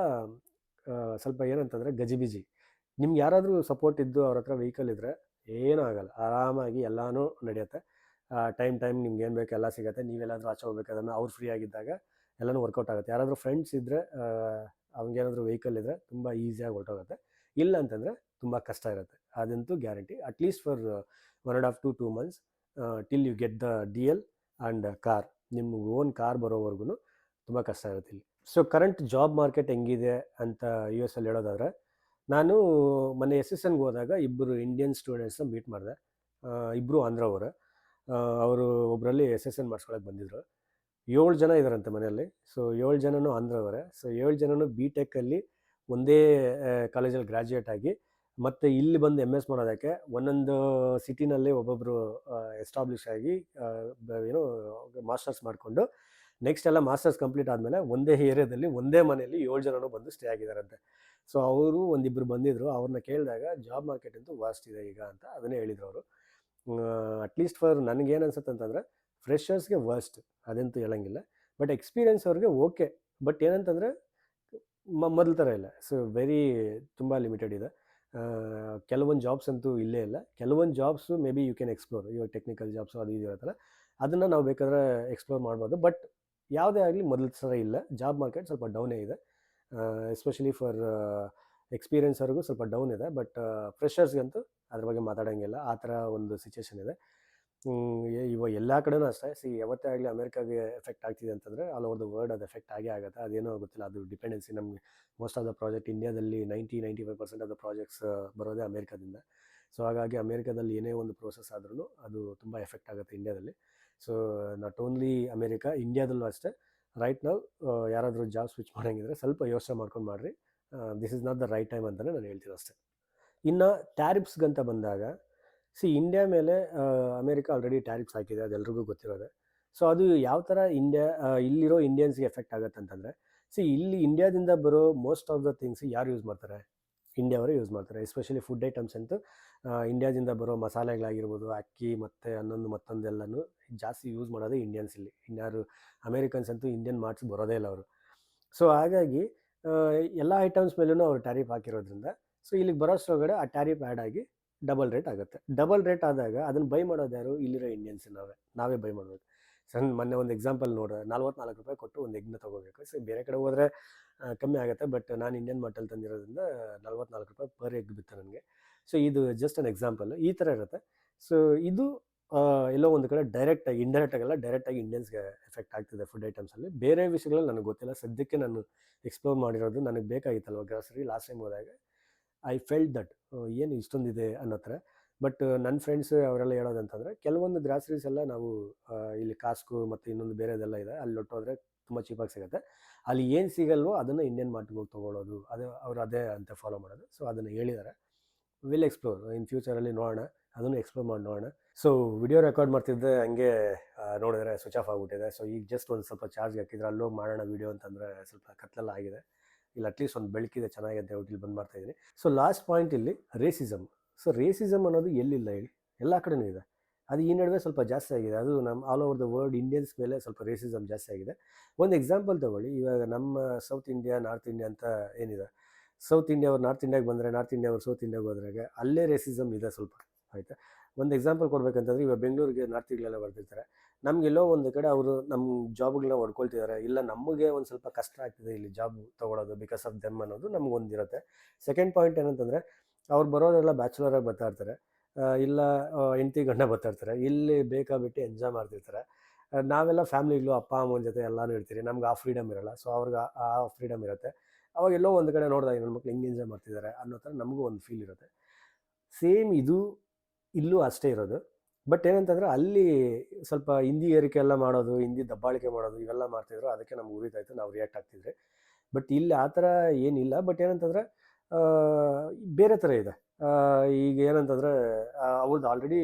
ಸ್ವಲ್ಪ ಏನಂತಂದರೆ ಗಜಿಬಿಜಿ. ನಿಮ್ಗೆ ಯಾರಾದರೂ ಸಪೋರ್ಟ್ ಇದ್ದು ಅವ್ರ ಹತ್ರ ವೆಹಿಕಲ್ ಇದ್ದರೆ ಏನೂ ಆಗಲ್ಲ, ಆರಾಮಾಗಿ ಎಲ್ಲನೂ ನಡೆಯುತ್ತೆ. ಟೈಮ್ ನಿಮ್ಗೆ ಏನು ಬೇಕು ಎಲ್ಲ ಸಿಗುತ್ತೆ. ನೀವೆಲ್ಲಾದರೂ ಆಚೆ ಹೋಗ್ಬೇಕಾದ್ರೆ ಅವ್ರು ಫ್ರೀ ಆಗಿದ್ದಾಗ ಎಲ್ಲನೂ ವರ್ಕೌಟ್ ಆಗುತ್ತೆ. ಯಾರಾದರೂ ಫ್ರೆಂಡ್ಸ್ ಇದ್ದರೆ, ಅವ್ನಿಗೇನಾದರೂ ವೆಹಿಕಲ್ ಇದ್ದರೆ ತುಂಬ ಈಸಿಯಾಗಿ ಹೊರಟೋಗುತ್ತೆ. ಇಲ್ಲ ಅಂತಂದರೆ ತುಂಬ ಕಷ್ಟ ಇರುತ್ತೆ, ಅದಂತೂ guarantee. At least for 1.5 to 2 months till you get the DL and car. ನಿಮ್ಗೆ ಓನ್ ಕಾರ್ ಬರೋವರೆಗೂ ತುಂಬ ಕಷ್ಟ ಇರುತ್ತೆ ಇಲ್ಲಿ. ಸೊ ಕರೆಂಟ್ ಜಾಬ್ ಮಾರ್ಕೆಟ್ ಹೆಂಗಿದೆ ಅಂತ US ಹೇಳೋದಾದರೆ, ನಾನು ಮೊನ್ನೆ SSNಗೆ ಹೋದಾಗ ಇಬ್ಬರು ಇಂಡಿಯನ್ ಸ್ಟೂಡೆಂಟ್ಸ್ನ ಮೀಟ್ ಮಾಡಿದೆ. ಇಬ್ಬರು ಆಂಧ್ರವರು. ಅವರು ಒಬ್ಬರಲ್ಲಿ SSN ಮಾಡಿಸ್ಕೊಳಕ್ಕೆ ಬಂದಿದ್ದರು. 7 ಜನ ಇದ್ದಾರಂತೆ ಮನೆಯಲ್ಲಿ. ಸೊ 7 ಜನನೂ ಆಂಧ್ರವರೇ. ಸೊ 7 ಜನನೂ BTECಲ್ಲಿ ಒಂದೇ ಕಾಲೇಜಲ್ಲಿ ಗ್ರ್ಯಾಜುಯೇಟ್ ಆಗಿ, ಮತ್ತು ಇಲ್ಲಿ ಬಂದು MS ಮಾಡೋದಕ್ಕೆ ಒಂದೊಂದು ಸಿಟಿನಲ್ಲಿ ಒಬ್ಬೊಬ್ಬರು ಎಸ್ಟಾಬ್ಲಿಷ್ ಆಗಿ ಏನೋ ಮಾಸ್ಟರ್ಸ್ ಮಾಡಿಕೊಂಡು, ನೆಕ್ಸ್ಟ್ ಎಲ್ಲ ಮಾಸ್ಟರ್ಸ್ ಕಂಪ್ಲೀಟ್ ಆದಮೇಲೆ ಒಂದೇ ಏರಿಯಾದಲ್ಲಿ ಒಂದೇ ಮನೆಯಲ್ಲಿ 7 ಜನನೂ ಬಂದು ಸ್ಟೇ ಆಗಿದ್ದಾರಂತೆ. ಸೊ ಅವರು ಒಂದಿಬ್ಬರು ಬಂದಿದ್ದರು. ಅವ್ರನ್ನ ಕೇಳಿದಾಗ ಜಾಬ್ ಮಾರ್ಕೆಟ್ ಅಂತೂ ವಾಸ್ಟ್ ಇದೆ ಈಗ ಅಂತ ಅದನ್ನೇ ಹೇಳಿದರು ಅವರು. ಅಟ್ಲೀಸ್ಟ್ ಫಾರ್ ನನಗೇನು ಅನ್ಸುತ್ತೆ ಅಂತಂದರೆ, ಫ್ರೆಷರ್ಸ್ಗೆ ವರ್ಸ್ಟ್, ಅದಂತೂ ಹೇಳೋಂಗಿಲ್ಲ. ಬಟ್ ಎಕ್ಸ್ಪೀರಿಯನ್ಸ್ ಅವ್ರಿಗೆ ಓಕೆ. ಬಟ್ ಏನಂತಂದರೆ ಮೊದಲ ಥರ ಇಲ್ಲ. ಸೊ ತುಂಬ ಲಿಮಿಟೆಡ್ ಇದೆ. ಕೆಲವೊಂದು ಜಾಬ್ಸ್ ಅಂತೂ ಇಲ್ಲೇ ಇಲ್ಲ. ಕೆಲವೊಂದು jobs maybe you can explore. ಇವಾಗ ಟೆಕ್ನಿಕಲ್ ಜಾಬ್ಸು ಅದು ಇದು ಇರುತ್ತಲ್ಲ, ಅದನ್ನು ನಾವು ಬೇಕಾದ್ರೆ ಎಕ್ಸ್ಪ್ಲೋರ್ ಮಾಡ್ಬೋದು. ಬಟ್ ಯಾವುದೇ ಆಗಲಿ ಮೊದಲ ಥರ ಇಲ್ಲ. ಜಾಬ್ ಮಾರ್ಕೆಟ್ ಸ್ವಲ್ಪ ಡೌನೇ ಇದೆ. ಎಸ್ಪೆಷಲಿ ಫಾರ್ ಎಕ್ಸ್ಪೀರಿಯನ್ಸವ್ರಿಗೂ ಸ್ವಲ್ಪ ಡೌನ್ ಇದೆ. ಬಟ್ ಫ್ರೆಷರ್ಸ್ಗಂತೂ ಅದ್ರ ಬಗ್ಗೆ ಮಾತಾಡೋಂಗಿಲ್ಲ, ಆ ಥರ ಒಂದು ಸಿಚುವೇಶನ್ ಇದೆ. ಇವಾಗ ಎಲ್ಲ ಕಡೆನೂ ಅಷ್ಟೇ. ಯಾವತ್ತೇ ಆಗಲಿ ಅಮೇರಿಕಾಗೆ ಎಫೆಕ್ಟ್ ಆಗ್ತಿದೆ ಅಂತಂದರೆ ಆಲ್ ಓವರ್ ದ ವರ್ಲ್ಡ್ ಅದು ಎಫೆಕ್ಟ್ ಆಗೇ ಆಗುತ್ತೆ. ಅದೇನೋ ಗೊತ್ತಿಲ್ಲ, ಅದು ಡಿಪೆಂಡೆನ್ಸಿ. ನಮಗೆ ಮೋಸ್ಟ್ ಆಫ್ ದ ಪ್ರಾಜೆಕ್ಟ್ ಇಂಡಿಯಾದಲ್ಲಿ 90-95% ಆಫ್ ದ ಪ್ರಾಜೆಕ್ಟ್ಸ್ ಬರೋದೇ ಅಮೇರಿಕಾದಿಂದ. ಸೊ ಹಾಗಾಗಿ ಅಮೇರಿಕಾದಲ್ಲಿ ಏನೇ ಒಂದು ಪ್ರೋಸೆಸ್ ಆದ್ರೂ ಅದು ತುಂಬ ಎಫೆಕ್ಟ್ ಆಗುತ್ತೆ ಇಂಡಿಯಾದಲ್ಲಿ. ಸೊ ನಾಟ್ ಓನ್ಲಿ ಅಮೇರಿಕಾ, ಇಂಡಿಯಾದಲ್ಲೂ ಅಷ್ಟೇ. ರೈಟ್ ನಾವು ಯಾರಾದರೂ ಜಾಬ್ ಸ್ವಿಚ್ ಮಾಡೋಂಗಿದ್ರೆ ಸ್ವಲ್ಪ ಯೋಚನೆ ಮಾಡ್ಕೊಂಡು ಮಾಡಿರಿ. This is not the right time ಅಂತಲೇ ನಾನು ಹೇಳ್ತೀನಿ ಅಷ್ಟೇ. ಇನ್ನು ಟ್ಯಾರಿಫ್ಸ್ಗಂತ ಬಂದಾಗ, ಇಂಡಿಯಾ ಮೇಲೆ ಅಮೇರಿಕಾ ಆಲ್ರೆಡಿ ಟ್ಯಾರಿಫ್ಸ್ ಹಾಕಿದೆ, ಅದೆಲ್ರಿಗೂ ಗೊತ್ತಿರೋದೆ. ಸೊ ಅದು ಯಾವ ಥರ ಇಲ್ಲಿರೋ ಇಂಡಿಯನ್ಸ್ಗೆ ಎಫೆಕ್ಟ್ ಆಗುತ್ತೆ ಅಂತಂದರೆ, ಇಲ್ಲಿ ಇಂಡಿಯಾದಿಂದ ಬರೋ ಮೋಸ್ಟ್ ಆಫ್ ದ ಥಿಂಗ್ಸ್ ಯಾರು ಯೂಸ್ ಮಾಡ್ತಾರೆ? ಇಂಡಿಯಾವರೇ ಯೂಸ್ ಮಾಡ್ತಾರೆ. ಎಸ್ಪೆಷಲಿ ಫುಡ್ ಐಟಮ್ಸ್ ಅಂತೂ ಇಂಡಿಯಾದಿಂದ ಬರೋ ಮಸಾಲೆಗಳಾಗಿರ್ಬೋದು, ಅಕ್ಕಿ ಮತ್ತು ಮತ್ತೊಂದೆಲ್ಲನೂ ಜಾಸ್ತಿ ಯೂಸ್ ಮಾಡೋದೇ ಇಂಡಿಯನ್ಸ್ ಇಲ್ಲಿ. ಇನ್ಯಾರು ಅಮೇರಿಕನ್ಸ್ ಅಂತೂ ಇಂಡಿಯನ್ ಮಾರ್ಟ್ಸ್ ಬರೋದೇ ಇಲ್ಲ ಅವರು. ಸೊ ಹಾಗಾಗಿ ಎಲ್ಲ ಐಟಮ್ಸ್ ಮೇಲೂ ಅವರು ಟ್ಯಾರಿಫ್ ಹಾಕಿರೋದ್ರಿಂದ, ಸೊ ಇಲ್ಲಿಗೆ ಬರೋಷ್ಟರೊಳಗಡೆ ಆ ಟ್ಯಾರಿಫ್ ಆ್ಯಡ್ ಆಗಿ ಡಬಲ್ ರೇಟ್ ಆಗುತ್ತೆ. ಡಬಲ್ ರೇಟ್ ಆದಾಗ ಅದನ್ನು ಬೈ ಮಾಡೋದು ಯಾರು? ಇಲ್ಲಿರೋ ಇಂಡಿಯನ್ಸ್ ನಾವೇ ಬೈ ಮಾಡಬೇಕು. ಮೊನ್ನೆ ಒಂದು ಎಕ್ಸಾಂಪಲ್ ನೋಡ್ರೆ, 44 ರೂಪಾಯಿ ಕೊಟ್ಟು ಒಂದು ಎಗ್ನ ತೊಗೋಬೇಕು. ಸೊ ಬೇರೆ ಕಡೆ ಹೋದರೆ ಕಮ್ಮಿ ಆಗುತ್ತೆ. ಬಟ್ ನಾನು ಇಂಡಿಯನ್ ಮಾರ್ಟಲ್ಲಿ ತಂದಿರೋದ್ರಿಂದ 44 ರೂಪಾಯಿ ಪರ್ ಎಗ್ ಬಿತ್ತು ನನಗೆ. ಸೊ ಇದು ಜಸ್ಟ್ ಅನ್ ಎಕ್ಸಾಂಪಲ್. ಈ ಥರ ಇರುತ್ತೆ. ಸೊ ಇದು ಎಲ್ಲೋ ಒಂದು ಕಡೆ ಡೈರೆಕ್ಟಾಗಿ ಇಂಡೈರೆಕ್ಟಾಗೆಲ್ಲ ಡೈರೆಕ್ಟಾಗಿ ಇಂಡಿಯನ್ಸ್ಗೆ ಎಫೆಕ್ಟ್ ಆಗ್ತಿದೆ ಫುಡ್ ಐಟಮ್ಸಲ್ಲಿ. ಬೇರೆ ವಿಷಯಗಳಲ್ಲಿ ನನಗೆ ಗೊತ್ತಿಲ್ಲ. ಸದ್ಯಕ್ಕೆ ನಾನು ಎಕ್ಸ್ಪ್ಲೋರ್ ಮಾಡಿರೋದು ನನಗೆ ಬೇಕಾಗಿತ್ತಲ್ವ ಗ್ರಾಸರಿ ಲಾಸ್ಟ್ ಟೈಮ್ ಹೋದಾಗ ಐ ಫೆಲ್ಟ್ ದಟ್ ಏನು ಇಷ್ಟೊಂದಿದೆ ಅನ್ನೋ ಥರ. ಬಟ್ ನನ್ನ ಫ್ರೆಂಡ್ಸ್ ಅವರೆಲ್ಲ ಹೇಳೋದಂತಂದರೆ ಕೆಲವೊಂದು ಗ್ರಾಸರೀಸ್ ಎಲ್ಲ ನಾವು ಇಲ್ಲಿ ಕಾಸ್ಕು ಮತ್ತು ಇನ್ನೊಂದು ಬೇರೆದೆಲ್ಲ ಇದೆ, ಅಲ್ಲಿ ಹೊಟ್ಟೋದ್ರೆ ತುಂಬ ಚೀಪಾಗಿ ಸಿಗುತ್ತೆ. ಅಲ್ಲಿ ಏನು ಸಿಗಲ್ವೋ ಅದನ್ನು ಇಂಡಿಯನ್ ಮಾರ್ಟ್ಗೆ ಹೋಗಿ ತೊಗೊಳ್ಳೋದು, ಅದು ಅವ್ರು ಅದೇ ಅಂತ ಫಾಲೋ ಮಾಡೋದು. ಸೊ ಅದನ್ನು ಹೇಳಿದ್ದಾರೆ. ವಿಲ್ ಎಕ್ಸ್ಪ್ಲೋರ್ ಇನ್ ಫ್ಯೂಚರಲ್ಲಿ ನೋಡೋಣ, ಅದನ್ನು ಎಕ್ಸ್ಪ್ಲೋರ್ ಮಾಡಿ ನೋಡೋಣ. ಸೊ ವಿಡಿಯೋ ರೆಕಾರ್ಡ್ ಮಾಡ್ತಿದ್ದೆ ಹಂಗೆ ನೋಡಿದ್ರೆ ಸ್ವಿಚ್ ಆಫ್ ಆಗಿಬಿಟ್ಟಿದೆ. ಸೊ ಈಗ ಜಸ್ಟ್ ಒಂದು ಸ್ವಲ್ಪ ಚಾರ್ಜ್ಗೆ ಹಾಕಿದ್ರೆ ಅಲ್ಲೋಗಿ ಮಾಡೋಣ ವೀಡಿಯೋ ಅಂತಂದರೆ ಸ್ವಲ್ಪ ಕತ್ಲೆಲ್ಲ ಆಗಿದೆ. ಇಲ್ಲಿ ಅಟ್ಲೀಸ್ಟ್ ಒಂದು ಬೆಳಕಿದೆ ಚೆನ್ನಾಗಿದೆ ಇಲ್ಲಿ ಬಂದು ಮಾಡ್ತಾಯಿದ್ದೀನಿ. ಸೊ ಲಾಸ್ಟ್ ಪಾಯಿಂಟ್ ಇಲ್ಲಿ ರೇಸಿಸಮ್. ಸೊ ರೇಸಿಸಮ್ ಅನ್ನೋದು ಎಲ್ಲಿಲ್ಲ ಹೇಳಿ, ಎಲ್ಲ ಕಡೆನೂ ಇದೆ. ಅದು ಈ ನಡುವೆ ಸ್ವಲ್ಪ ಜಾಸ್ತಿ ಆಗಿದೆ. ಅದು ನಮ್ಮ all over the world Indians ಮೇಲೆ ಸ್ವಲ್ಪ ರೇಸಿಸಮ್ ಜಾಸ್ತಿ ಆಗಿದೆ. ಒಂದು ಎಕ್ಸಾಂಪಲ್ ತೊಗೊಳ್ಳಿ, ಇವಾಗ ನಮ್ಮ ಸೌತ್ ಇಂಡಿಯಾ ನಾರ್ತ್ ಇಂಡಿಯಾ ಅಂತ ಏನಿದೆ, ಸೌತ್ ಇಂಡಿಯಾ ಅವ್ರು ನಾರ್ತ್ ಇಂಡಿಯಾಗೆ ಬಂದರೆ, ನಾರ್ತ್ ಇಂಡಿಯಾ ಅವ್ರು ಸೌತ್ ಇಂಡಿಯಾಗೆ ಹೋದ್ರಾಗೆ ಅಲ್ಲೇ ರೇಸಿಸಮ್ ಇದೆ ಸ್ವಲ್ಪ, ಆಯಿತಾ. ಒಂದು ಎಕ್ಸಾಂಪಲ್ ಕೊಡ್ಬೇಕಂತಂದರೆ, ಇವಾಗ ಬೆಂಗಳೂರಿಗೆ ನಾರ್ತಿಗಳೆಲ್ಲ ಬರ್ತಿರ್ತಾರೆ, ನಮಗೆಲ್ಲೋ ಒಂದು ಕಡೆ ಅವರು ನಮ್ಮ ಜಾಬ್ಗಳನ್ನ ಹೊಡ್ಕೊಳ್ತಿದ್ದಾರೆ, ಇಲ್ಲ ನಮಗೆ ಒಂದು ಸ್ವಲ್ಪ ಕಷ್ಟ ಆಗ್ತಿದೆ ಇಲ್ಲಿ ಜಾಬ್ ತೊಗೊಳೋದು ಬಿಕಾಸ್ ಆಫ್ ದೆಮ್ ಅನ್ನೋದು ನಮಗೊಂದಿರುತ್ತೆ. ಸೆಕೆಂಡ್ ಪಾಯಿಂಟ್ ಏನಂತಂದರೆ, ಅವ್ರು ಬರೋರೆಲ್ಲ ಬ್ಯಾಚುಲರಾಗಿ ಬರ್ತಾ ಇರ್ತಾರೆ, ಇಲ್ಲ ಹೆಂಡತಿ ಗಂಡ ಬರ್ತಾ ಇರ್ತಾರೆ, ಇಲ್ಲಿ ಬೇಕಾಬಿಟ್ಟು ಎಂಜಾಯ್ ಮಾಡ್ತಿರ್ತಾರೆ. ನಾವೆಲ್ಲ ಫ್ಯಾಮಿಲಿಗಳು ಅಪ್ಪ ಅಮ್ಮನ ಜೊತೆ ಎಲ್ಲನೂ ಇರ್ತೀರಿ, ನಮ್ಗೆ ಆ ಫ್ರೀಡಮ್ ಇರೋಲ್ಲ. ಸೊ ಅವ್ರಿಗೆ ಆ ಫ್ರೀಡಮ್ ಇರುತ್ತೆ. ಅವಾಗ ಎಲ್ಲೋ ಒಂದು ಕಡೆ ನೋಡಿದಾಗ ನನ್ನ ಮಕ್ಳು ಹೆಂಗೆ ಎಂಜಾಯ್ ಮಾಡ್ತಿದ್ದಾರೆ ಅನ್ನೋ ಥರ ನಮಗೂ ಒಂದು ಫೀಲ್ ಇರುತ್ತೆ. ಸೇಮ್ ಇದು ಇಲ್ಲೂ ಅಷ್ಟೇ ಇರೋದು. ಬಟ್ ಏನಂತಂದರೆ ಅಲ್ಲಿ ಸ್ವಲ್ಪ ಹಿಂದಿ ಏರಿಕೆ ಎಲ್ಲ ಮಾಡೋದು, ಹಿಂದಿ ದಬ್ಬಾಳಿಕೆ ಮಾಡೋದು ಇವೆಲ್ಲ ಮಾಡ್ತಿದ್ರು, ಅದಕ್ಕೆ ನಮ್ಗೆ ಉರಿತಾಯಿತ್ತು, ನಾವು ರಿಯಾಕ್ಟ್ ಆಗ್ತಿದ್ರಿ. ಬಟ್ ಇಲ್ಲಿ ಆ ಥರ ಏನಿಲ್ಲ. ಬಟ್ ಏನಂತಂದರೆ ಬೇರೆ ಥರ ಇದೆ. ಈಗ ಏನಂತಂದರೆ ಅವ್ರದ್ದು ಆಲ್ರೆಡಿ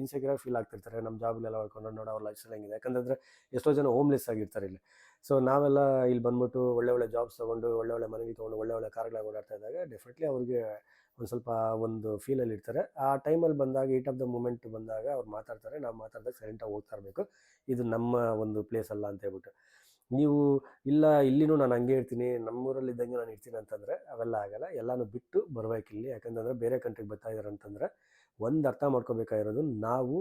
ಇನ್ಸೆಕ್ಯೂರ್ ಫೀಲ್ ಆಗ್ತಿರ್ತಾರೆ, ನಮ್ಮ ಜಾಬ್ಲೆಲ್ಲ ಹೊಡ್ಕೊಂಡು ನೋಡೋ ಅವ್ರ ಲೈಫ್ ಸ್ಟೈಲ್ ಹೆಂಗಿದೆ. ಯಾಕಂತಂದರೆ ಎಷ್ಟೋ ಜನ ಹೋಮ್ಲೆಸ್ ಆಗಿರ್ತಾರೆ ಇಲ್ಲಿ. ಸೊ ನಾವೆಲ್ಲ ಇಲ್ಲಿ ಬಂದ್ಬಿಟ್ಟು ಒಳ್ಳೆ ಜಾಬ್ಸ್ ತೊಗೊಂಡು ಒಳ್ಳೆ ಮನೆಗೆ ತೊಗೊಂಡು ಒಳ್ಳೆ ಕಾರ್ಗಳಾಗಿ ಓಡಾಡ್ತಾ ಇದ್ದಾಗ ಡೆಫಿನೆಟ್ಲಿ ಅವ್ರಿಗೆ ಒಂದು ಸ್ವಲ್ಪ ಒಂದು ಫೀಲಲ್ಲಿ ಇರ್ತಾರೆ. ಆ ಟೈಮಲ್ಲಿ ಬಂದಾಗ ಈಟ್ ಆಫ್ ದ ಮೂಮೆಂಟ್ ಬಂದಾಗ ಅವ್ರು ಮಾತಾಡ್ತಾರೆ, ನಾವು ಮಾತಾಡಿದಾಗ ಸೈಲೆಂಟಾಗಿ ಹೋಗ್ತಾ ಇರಬೇಕು, ಇದು ನಮ್ಮ ಒಂದು ಪ್ಲೇಸ್ ಅಲ್ಲ ಅಂತ ಹೇಳ್ಬಿಟ್ಟು. ನೀವು ಇಲ್ಲ ಇಲ್ಲಿನೂ ನಾನು ಹಂಗೆ ಇರ್ತೀನಿ, ನಮ್ಮೂರಲ್ಲಿ ಇದ್ದಂಗೆ ನಾನು ಇರ್ತೀನಿ ಅಂತಂದರೆ ಅವೆಲ್ಲ ಆಗಲ್ಲ. ಎಲ್ಲನೂ ಬಿಟ್ಟು ಬರ್ಬೇಕು ಇಲ್ಲಿ. ಯಾಕಂತಂದರೆ ಬೇರೆ ಕಂಟ್ರಿಗೆ ಬರ್ತಾ ಇದ್ದಾರೆ ಅಂತಂದರೆ ಒಂದು ಅರ್ಥ ಮಾಡ್ಕೋಬೇಕಾಗಿರೋದು, ನಾವು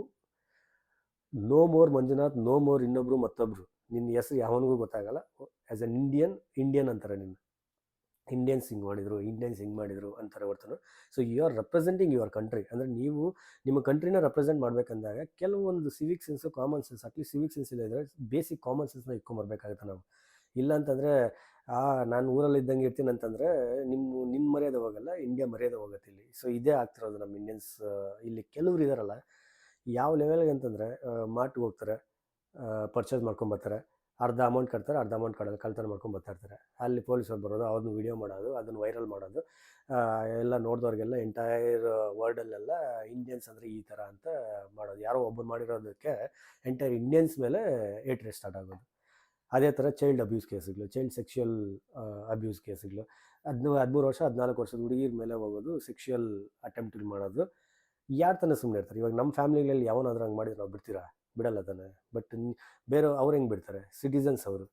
no more Manjunath, no more ಇನ್ನೊಬ್ರು ಮತ್ತೊಬ್ರು. ನಿನ್ನ ಹೆಸರು ಯಾವನಿಗೂ ಗೊತ್ತಾಗಲ್ಲ. ಆ್ಯಸ್ ಅನ್ ಇಂಡಿಯನ್ ಅಂತಾರೆ, ನಿನ್ನ ಇಂಡಿಯನ್ಸ್ ಹಿಂಗೆ ಮಾಡಿದರು ಅಂತಾರೆ ಹೊರತು. So you are representing your country. ಅಂದರೆ ನೀವು ನಿಮ್ಮ ಕಂಟ್ರಿನ ರೆಪ್ರೆಸೆಂಟ್ ಮಾಡಬೇಕಂದಾಗ ಕೆಲವೊಂದು civic sense, common sense, at least civic sense ಇಲ್ಲದ್ರೆ ಬೇಸಿಕ್ ಕಾಮನ್ ಸೆನ್ಸ್ನ ಇಟ್ಕೊಂಬರ್ಬೇಕಾಗುತ್ತೆ ನಾವು. ಇಲ್ಲ ಅಂತಂದರೆ ನಾನು ಊರಲ್ಲಿ ಇದ್ದಂಗೆ ಇರ್ತೀನಿ ಅಂತಂದರೆ ನಿಮ್ಮ ಮರ್ಯಾದೆ ಹೋಗಲ್ಲ, ಇಂಡಿಯಾ ಮರ್ಯಾದೆ ಹೋಗುತ್ತೆ ಇಲ್ಲಿ. ಸೊ ಇದೇ ಆಗ್ತಿರೋದು ನಮ್ಮ ಇಂಡಿಯನ್ಸ್. ಇಲ್ಲಿ ಕೆಲವ್ರು ಇದ್ದಾರಲ್ಲ, ಯಾವ ಲೆವೆಲ್ಗೆ ಅಂತಂದರೆ ಮಾರ್ಟ್ಗೆ ಹೋಗ್ತಾರೆ, ಪರ್ಚೇಸ್ ಮಾಡ್ಕೊಂಬರ್ತಾರೆ, ಅರ್ಧ ಅಮೌಂಟ್ ಕಟ್ತಾರೆ, ಅರ್ಧ ಅಮೌಂಟ್ ಕಳ್ತನ ಮಾಡ್ಕೊಂಡು ಬರ್ತಾ ಇರ್ತಾರೆ. ಅಲ್ಲಿ ಪೊಲೀಸರು ಬರೋದು, ಅವ್ರನ್ನ ವಿಡಿಯೋ ಮಾಡೋದು, ಅದನ್ನು ವೈರಲ್ ಮಾಡೋದು, ಎಲ್ಲ ನೋಡಿದವ್ರಿಗೆಲ್ಲ ಎಂಟೈರ್ ವರ್ಲ್ಡಲ್ಲೆಲ್ಲ ಇಂಡಿಯನ್ಸ್ ಅಂದರೆ ಈ ಥರ ಅಂತ ಮಾಡೋದು. ಯಾರೋ ಒಬ್ಬರು ಮಾಡಿರೋದಕ್ಕೆ ಎಂಟೈರ್ ಇಂಡಿಯನ್ಸ್ ಮೇಲೆ ಏಟ್ರೇಟ್ ಸ್ಟಾರ್ಟ್ ಆಗೋದು. ಅದೇ ಥರ ಚೈಲ್ಡ್ ಅಬ್ಯೂಸ್ ಕೇಸ್ಗಳು, ಚೈಲ್ಡ್ ಸೆಕ್ಷುವಲ್ ಅಬ್ಯೂಸ್ ಕೇಸ್ಗಳು, 13 ವರ್ಷ 14 ವರ್ಷದ ಹುಡುಗಿರ ಮೇಲೆ ಹೋಗೋದು, ಸೆಕ್ಷುವಲ್ ಅಟೆಂಪ್ಟ್ ಮಾಡೋದು. ಯಾರು ತಾನೇ ಸುಮ್ಮನೆ ಇರ್ತಾರೆ? ಇವಾಗ ನಮ್ಮ ಫ್ಯಾಮಿಲಿಗಳಲ್ಲಿ ಯಾವನಾದ್ರೂ ಹಂಗೆ ಮಾಡಿದ್ರೆ ನಾವು ಬಿಡ್ತೀರಾ? ಬಿಡಲ್ಲ ತಾನೆ. ಬಟ್ ಬೇರೆ ಅವ್ರು ಹೆಂಗೆ ಬಿಡ್ತಾರೆ? ಸಿಟಿಸನ್ಸ್ ಅವರು.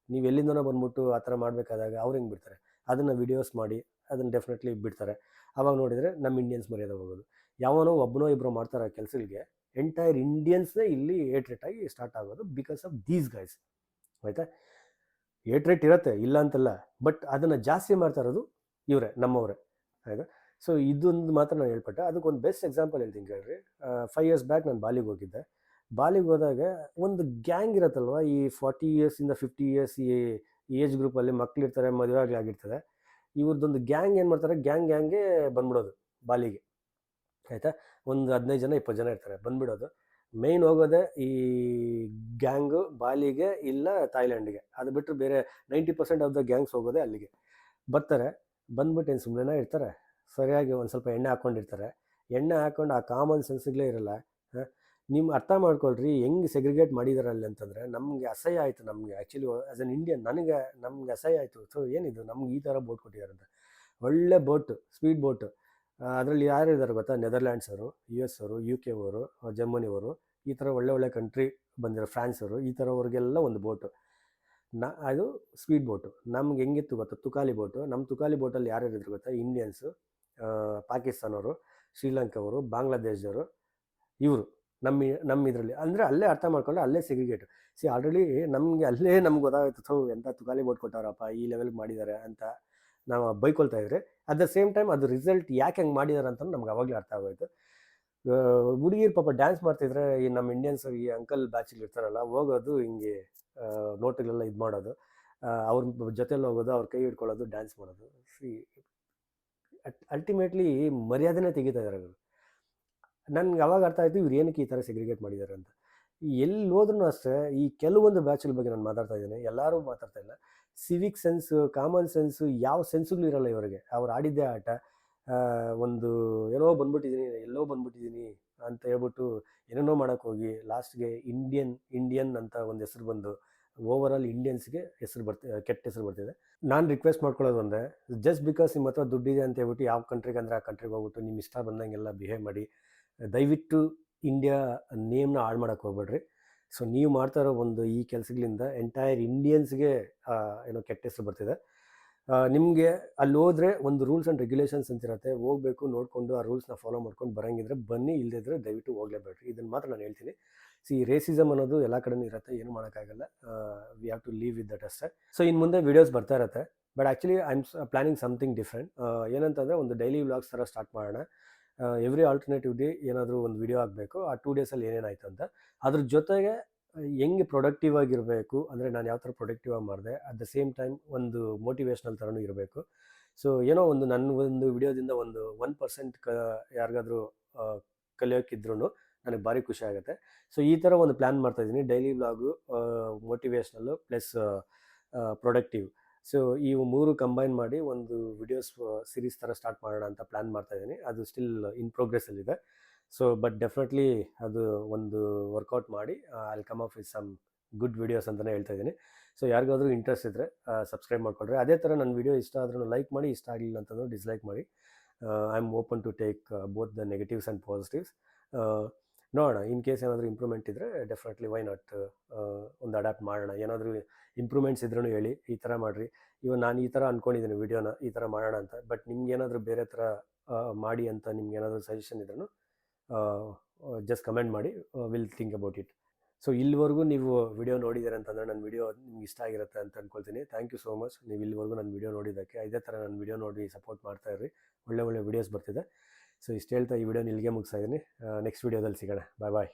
ನೀವು ಎಲ್ಲಿಂದನೋ ಬಂದ್ಬಿಟ್ಟು ಆ ಥರ ಮಾಡಬೇಕಾದಾಗ ಅವ್ರು ಹೆಂಗೆ ಬಿಡ್ತಾರೆ? ಅದನ್ನು ವಿಡಿಯೋಸ್ ಮಾಡಿ ಅದನ್ನು ಡೆಫಿನೆಟ್ಲಿ ಬಿಡ್ತಾರೆ. ಆವಾಗ ನೋಡಿದರೆ ನಮ್ಮ ಇಂಡಿಯನ್ಸ್ ಮರ್ಯಾದೆ ಹೋಗೋದು. ಯಾವನೋ ಒಬ್ಬನೋ ಇಬ್ಬರೋ ಮಾಡ್ತಾರೆ ಕೆಲಸಗಳಿಗೆ, ಎಂಟೈರ್ ಇಂಡಿಯನ್ಸ್ನೇ ಇಲ್ಲಿ ಏಟ್ರೇಟಾಗಿ ಸ್ಟಾರ್ಟ್ ಆಗೋದು ಬಿಕಾಸ್ ಆಫ್ ದೀಸ್ ಗೈಸ್, ಆಯಿತಾ. ಏಟ್ರೇಟ್ ಇರುತ್ತೆ, ಇಲ್ಲ ಅಂತಲ್ಲ, ಬಟ್ ಅದನ್ನು ಜಾಸ್ತಿ ಮಾಡ್ತಾ ಇರೋದು ಇವರೇ, ನಮ್ಮವರೇ, ಆಯಿತಾ. ಸೊ ಇದೊಂದು ಮಾತ್ರ ನಾನು ಹೇಳ್ಪಟ್ಟೆ. ಅದಕ್ಕೊಂದು ಬೆಸ್ಟ್ ಎಕ್ಸಾಂಪಲ್ ಹೇಳ್ತೀನಿ ಕೇಳ್ರಿ. 5 years ಬ್ಯಾಕ್ ನಾನು ಬಾಲಿಗೆ ಹೋಗಿದ್ದೆ. ಬಾಲಿಗೆ ಹೋದಾಗ ಒಂದು ಗ್ಯಾಂಗ್ ಇರುತ್ತಲ್ವ, ಈ 40 years ಇಂದ 50 years ಈ ಏಜ್ ಗ್ರೂಪಲ್ಲಿ ಮಕ್ಕಳಿರ್ತಾರೆ, ಮದುವೆ ಆಗಿರ್ತದೆ. ಇವ್ರದ್ದೊಂದು ಗ್ಯಾಂಗ್ ಏನು ಮಾಡ್ತಾರೆ, ಗ್ಯಾಂಗ್ಗೆ ಬಂದ್ಬಿಡೋದು ಬಾಲಿಗೆ, ಆಯಿತಾ. ಒಂದು 15 ಜನ 20 ಜನ ಇರ್ತಾರೆ, ಬಂದ್ಬಿಡೋದು. ಮೇಯ್ನ್ ಹೋಗೋದೆ ಈ ಗ್ಯಾಂಗು ಬಾಲಿಗೆ ಇಲ್ಲ ಥಾಯ್ಲ್ಯಾಂಡ್ಗೆ. ಅದು ಬಿಟ್ಟರೆ ಬೇರೆ 90% ಆಫ್ ದ ಗ್ಯಾಂಗ್ಸ್ ಹೋಗೋದೆ ಅಲ್ಲಿಗೆ. ಬರ್ತಾರೆ, ಬಂದ್ಬಿಟ್ಟು ಏನು ಸುಮ್ಮನೆ ಇರ್ತಾರೆ, ಸರಿಯಾಗಿ ಒಂದು ಸ್ವಲ್ಪ ಎಣ್ಣೆ ಹಾಕ್ಕೊಂಡಿರ್ತಾರೆ. ಎಣ್ಣೆ ಹಾಕ್ಕೊಂಡು ಆ ಕಾಮನ್ ಸೆನ್ಸ್ಗಳೇ ಇರಲ್ಲ. ನಿಮ್ಮ ಅರ್ಥ ಮಾಡ್ಕೊಳ್ರಿ ಹೆಂಗೆ ಸೆಗ್ರಿಗೇಟ್ ಮಾಡಿದಾರೆ ಅಲ್ಲಿ ಅಂತಂದರೆ ನಮಗೆ ಅಸಹ್ಯ ಆಯಿತು. ನಮಗೆ ಆ್ಯಕ್ಚುಲಿ ಆ್ಯಸ್ ಅನ್ ಇಂಡಿಯನ್ ನಮಗೆ ಅಸಹ್ಯ ಆಯಿತು. ಸೊ ಏನಿದು ನಮ್ಗೆ ಈ ಥರ ಬೋಟ್ ಕೊಟ್ಟಿದ್ದಾರಂತೆ, ಒಳ್ಳೆ ಬೋಟು, ಸ್ಪೀಡ್ ಬೋಟು. ಅದರಲ್ಲಿ ಯಾರು ಇದ್ದಾರೆ ಗೊತ್ತಾ? ನೆದರ್ಲ್ಯಾಂಡ್ಸ್ ಅವರು, US ಅವರು, UK ಅವರು, ಜರ್ಮನಿ ಅವರು, ಈ ಥರ ಒಳ್ಳೆ ಕಂಟ್ರಿ ಬಂದಿರೋ, ಫ್ರಾನ್ಸ್ ಅವರು, ಈ ಥರವ್ರಿಗೆಲ್ಲ ಒಂದು ಬೋಟು. ಅದು ಸ್ಪೀಡ್ ಬೋಟು. ನಮ್ಗೆ ಹೆಂಗಿತ್ತು ಗೊತ್ತಾ? ತುಕಾಲಿ ಬೋಟು. ನಮ್ಮ ತುಕಾಲಿ ಬೋಟಲ್ಲಿ ಯಾರ್ಯಾರಿದ್ರು ಗೊತ್ತಾ? ಇಂಡಿಯನ್ಸು, ಪಾಕಿಸ್ತಾನವರು, ಶ್ರೀಲಂಕಾವರು, ಬಾಂಗ್ಲಾದೇಶದವರು, ಇವರು ನಮ್ಮ ಇದರಲ್ಲಿ. ಅಂದರೆ ಅಲ್ಲೇ ಅರ್ಥ ಮಾಡ್ಕೊಂಡು ಅಲ್ಲೇ ಸೆಗ್ರಿಗೇಟು. ಆಲ್ರೆಡಿ ನಮ್ಗೆ ಗೊತ್ತಾಗುತ್ತೆ, ಸೊ ಎಂಥ ತುಕಾಲಿ ಬೋಟ್ ಕೊಟ್ಟವರಪ್ಪ, ಈ ಲೆವೆಲ್ಗೆ ಮಾಡಿದ್ದಾರೆ ಅಂತ ನಾವು ಬೈಕೊಳ್ತಾ ಇದ್ರೆ, ಅಟ್ ದ ಸೇಮ್ ಟೈಮ್ ಅದು ರಿಸಲ್ಟ್ ಯಾಕೆ ಹಂಗೆ ಮಾಡಿದ್ದಾರೆ ಅಂತ ನಮ್ಗೆ ಅವಾಗಲೇ ಅರ್ಥ ಆಗೋಯ್ತು. ಹುಡುಗಿರು ಪಾಪ ಡ್ಯಾನ್ಸ್ ಮಾಡ್ತಿದ್ರೆ ಈ ನಮ್ಮ ಇಂಡಿಯನ್ಸ್ ಈ ಅಂಕಲ್ ಬ್ಯಾಚಿಗೆ ಇರ್ತಾರಲ್ಲ ಹೋಗೋದು ಹಿಂಗೆ ನೋಟುಗಳೆಲ್ಲ ಇದು ಮಾಡೋದು, ಅವ್ರ ಜೊತೆಲಿ ಹೋಗೋದು, ಅವ್ರ ಕೈ ಹಿಡ್ಕೊಳ್ಳೋದು, ಡ್ಯಾನ್ಸ್ ಮಾಡೋದು. ಸಿ ಅಲ್ಟಿಮೇಟ್ಲಿ ಮರ್ಯಾದೆನೇ ತೆಗಿತಾ ಇದ್ದಾರೆ ಅವರು. ನನ್ಗೆ ಅವಾಗ ಅರ್ಥ ಆಯಿತು ಇವ್ರು ಏನಕ್ಕೆ ಈ ಥರ ಸೆಗ್ರಿಗೇಟ್ ಮಾಡಿದ್ದಾರೆ ಅಂತ. ಎಲ್ಲಿ ಹೋದ್ರೂ ಅಷ್ಟೇ ಈ ಕೆಲವೊಂದು ಬ್ಯಾಚ್ಗಳ ಬಗ್ಗೆ ನಾನು ಮಾತಾಡ್ತಾ ಇದ್ದೀನಿ, ಎಲ್ಲರೂ ಮಾತಾಡ್ತಾ ಇಲ್ಲ. ಸಿವಿಕ್ ಸೆನ್ಸು, ಕಾಮನ್ ಸೆನ್ಸು, ಯಾವ ಸೆನ್ಸುಗಳು ಇರಲ್ಲ ಇವರಿಗೆ. ಅವ್ರು ಆಡಿದ್ದೇ ಆಟ. ಒಂದು ಏನೋ ಬಂದ್ಬಿಟ್ಟಿದ್ದೀನಿ, ಎಲ್ಲೋ ಬಂದ್ಬಿಟ್ಟಿದ್ದೀನಿ ಅಂತ ಹೇಳ್ಬಿಟ್ಟು ಏನೇನೋ ಮಾಡೋಕ್ಕೆ ಹೋಗಿ ಲಾಸ್ಟ್ಗೆ ಇಂಡಿಯನ್ ಅಂತ ಒಂದು ಹೆಸರು ಬಂದು ಓವರಾಲ್ ಇಂಡಿಯನ್ಸ್ಗೆ ಕೆಟ್ಟ ಹೆಸರು ಬರ್ತಿದೆ. ನಾನು ರಿಕ್ವೆಸ್ಟ್ ಮಾಡ್ಕೊಳ್ಳೋದು ಒಂದೇ, ಜಸ್ಟ್ ಬಿಕಾಸ್ ನಿಮ್ಮ ಹತ್ರ ದುಡ್ಡಿದೆ ಅಂತ ಹೇಳ್ಬಿಟ್ಟು ಯಾವ ಕಂಟ್ರಿಗೆ ಅಂದರೆ ಆ ಕಂಟ್ರಿಗೆ ಹೋಗ್ಬಿಟ್ಟು ನಿಮ್ಮ ಇಷ್ಟ ಬಂದಂಗೆಲ್ಲ ಬಿಹೇವ್ ಮಾಡಿ ದಯವಿಟ್ಟು ಇಂಡಿಯಾ ನೇಮ್ನ ಹಾಳು ಮಾಡೋಕ್ಕೆ ಹೋಗ್ಬೇಡ್ರಿ. ಸೊ ನೀವು ಮಾಡ್ತಾ ಇರೋ ಒಂದು ಈ ಕೆಲಸಗಳಿಂದ ಎಂಟೈರ್ ಇಂಡಿಯನ್ಸ್ಗೆ ಏನೋ ಕೆಟ್ಟ ಹೆಸರು ಬರ್ತಿದೆ. ನಿಮಗೆ ಅಲ್ಲಿ ಹೋದರೆ ಒಂದು ರೂಲ್ಸ್ ಆ್ಯಂಡ್ ರೆಗ್ಯುಲೇಷನ್ಸ್ ಅಂತಿರುತ್ತೆ, ಹೋಗಬೇಕು, ನೋಡಿಕೊಂಡು ಆ ರೂಲ್ಸ್ನ ಫಾಲೋ ಮಾಡ್ಕೊಂಡು ಬರೋಂಗಿದ್ರೆ ಬನ್ನಿ, ಇಲ್ಲದಿದ್ದರೆ ದಯವಿಟ್ಟು ಹೋಗಲೇಬೇಡ್ರಿ. ಇದನ್ನು ಮಾತ್ರ ನಾನು ಹೇಳ್ತೀನಿ. ರೇಸಿಸಮ್ ಅನ್ನೋದು ಎಲ್ಲ ಕಡೆನೂ ಇರುತ್ತೆ, ಏನು ಮಾಡೋಕ್ಕಾಗಲ್ಲ. We have to live with that ಅಷ್ಟೇ. ಸೊ ಇನ್ನು ಮುಂದೆ ವೀಡಿಯೋಸ್ ಬರ್ತಾ ಇರುತ್ತೆ, but actually I am planning something different. ಏನಂತಂದರೆ ಒಂದು ಡೈಲಿ ವ್ಲಾಗ್ಸ್ ಥರ ಸ್ಟಾರ್ಟ್ ಮಾಡೋಣ. ಎವ್ರಿ ಆಲ್ಟರ್ನೇಟಿವ್ ಡೇ ಏನಾದರೂ ಒಂದು ವಿಡಿಯೋ ಆಗಬೇಕು, ಆ 2 ಡೇಸಲ್ಲಿ ಏನೇನಾಯಿತು ಅಂತ. ಅದ್ರ ಜೊತೆಗೆ ಹೆಂಗೆ ಪ್ರೊಡಕ್ಟಿವ್ ಆಗಿರಬೇಕು ಅಂದರೆ ನಾನು ಯಾವ ಥರ ಪ್ರೊಡಕ್ಟಿವ್ ಆಗಿ ಮಾಡಿದೆ, ಅಟ್ ದ ಸೇಮ್ ಟೈಮ್ ಒಂದು ಮೋಟಿವೇಶ್ನಲ್ ಥರನೂ ಇರಬೇಕು. ಸೊ ಏನೋ ಒಂದು ನನ್ನ ಒಂದು ವಿಡಿಯೋದಿಂದ ಒಂದು 1% ಯಾರಿಗಾದರೂ ಕಲಿಯೋಕ್ಕಿದ್ರೂ ನನಗೆ ಭಾರಿ ಖುಷಿ ಆಗುತ್ತೆ. ಸೊ ಈ ಥರ ಒಂದು ಪ್ಲ್ಯಾನ್ ಮಾಡ್ತಾಯಿದ್ದೀನಿ, daily vlog, motivational plus productive. So ಈ 3 ಕಂಬೈನ್ ಮಾಡಿ ಒಂದು ವಿಡಿಯೋಸ್ ಸೀರೀಸ್ ಥರ ಸ್ಟಾರ್ಟ್ ಮಾಡೋಣ ಅಂತ ಪ್ಲ್ಯಾನ್ ಮಾಡ್ತಾಯಿದ್ದೀನಿ. ಅದು ಸ್ಟಿಲ್ ಇನ್ ಪ್ರೋಗ್ರೆಸ್ಸಲ್ಲಿದೆ. ಸೊ ಬಟ್ ಡೆಫಿನೆಟ್ಲಿ ಅದು ಒಂದು ವರ್ಕೌಟ್ ಮಾಡಿ I will come up with some good videos ಅಂತಲೇ ಹೇಳ್ತಾ ಇದ್ದೀನಿ. ಸೊ ಯಾರಿಗಾದ್ರೂ ಇಂಟ್ರೆಸ್ಟ್ ಇದ್ದರೆ ಸಬ್ಸ್ಕ್ರೈಬ್ ಮಾಡ್ಕೊಳ್ರಿ. ಅದೇ ಥರ ನನ್ನ ವಿಡಿಯೋ ಇಷ್ಟ ಆದ್ರೂ ಲೈಕ್ ಮಾಡಿ, ಇಷ್ಟ ಆಗಲಿಲ್ಲ ಅಂತಂದ್ರೆ ಡಿಸ್ಲೈಕ್ ಮಾಡಿ. I am open to take both the negatives and positives. ನೋಡೋಣ, ಇನ್ ಕೇಸ್ ಏನಾದರೂ ಇಂಪ್ರೂವ್ಮೆಂಟ್ ಇದ್ದರೆ ಡೆಫಿನೆಟ್ಲಿ ವೈ ನಾಟ್ ಒಂದು ಅಡ್ಯಾಪ್ಟ್ ಮಾಡೋಣ. ಏನಾದರೂ ಇಂಪ್ರೂವ್ಮೆಂಟ್ಸ್ ಇದ್ರೂ ಹೇಳಿ, ಈ ಥರ ಮಾಡಿರಿ, ಇವಾಗ ನಾನು ಈ ಥರ ಅಂದ್ಕೊಂಡಿದ್ದೀನಿ ವಿಡಿಯೋನ ಈ ಥರ ಮಾಡೋಣ ಅಂತ. ಬಟ್ ನಿಮ್ಗೇನಾದರೂ ಬೇರೆ ಥರ ಮಾಡಿ ಅಂತ ನಿಮ್ಗೇನಾದರೂ ಸಜೆಷನ್ ಇದ್ರೂ ಜಸ್ಟ್ ಕಮೆಂಟ್ ಮಾಡಿ, will think about it. So ಇಲ್ಲಿವರೆಗೂ ನೀವು ವಿಡಿಯೋ ನೋಡಿದ್ದೀರ ಅಂತಂದರೆ ನನ್ನ ವಿಡಿಯೋ ನಿಮ್ಗೆ ಇಷ್ಟ ಆಗಿರುತ್ತೆ ಅಂತ ಅಂದ್ಕೊಳ್ತೀನಿ. ಥ್ಯಾಂಕ್ ಯು ಸೋ ಮಚ್ ನೀವು ಇಲ್ಲಿವರೆಗೂ ನನ್ನ ವಿಡಿಯೋ ನೋಡಿದ್ದಕ್ಕೆ. ಇದೇ ಥರ ನನ್ನ ವಿಡಿಯೋ ನೋಡಿ ಸಪೋರ್ಟ್ ಮಾಡ್ತಾಯಿರ್ರಿ, ಒಳ್ಳೆ ವಿಡಿಯೋಸ್ ಬರ್ತಿದೆ. ಸೊ ಇಷ್ಟು ಹೇಳ್ತಾ ಈ ವಿಡಿಯೋನ ಇಲ್ಲಿಗೆ ಮುಗಿಸ್ತಾ ಇದ್ದೀನಿ. ನೆಕ್ಸ್ಟ್ ವಿಡಿಯೋದಲ್ಲಿ ಸಿಗೋಣ. ಬಾಯ್ ಬಾಯ್.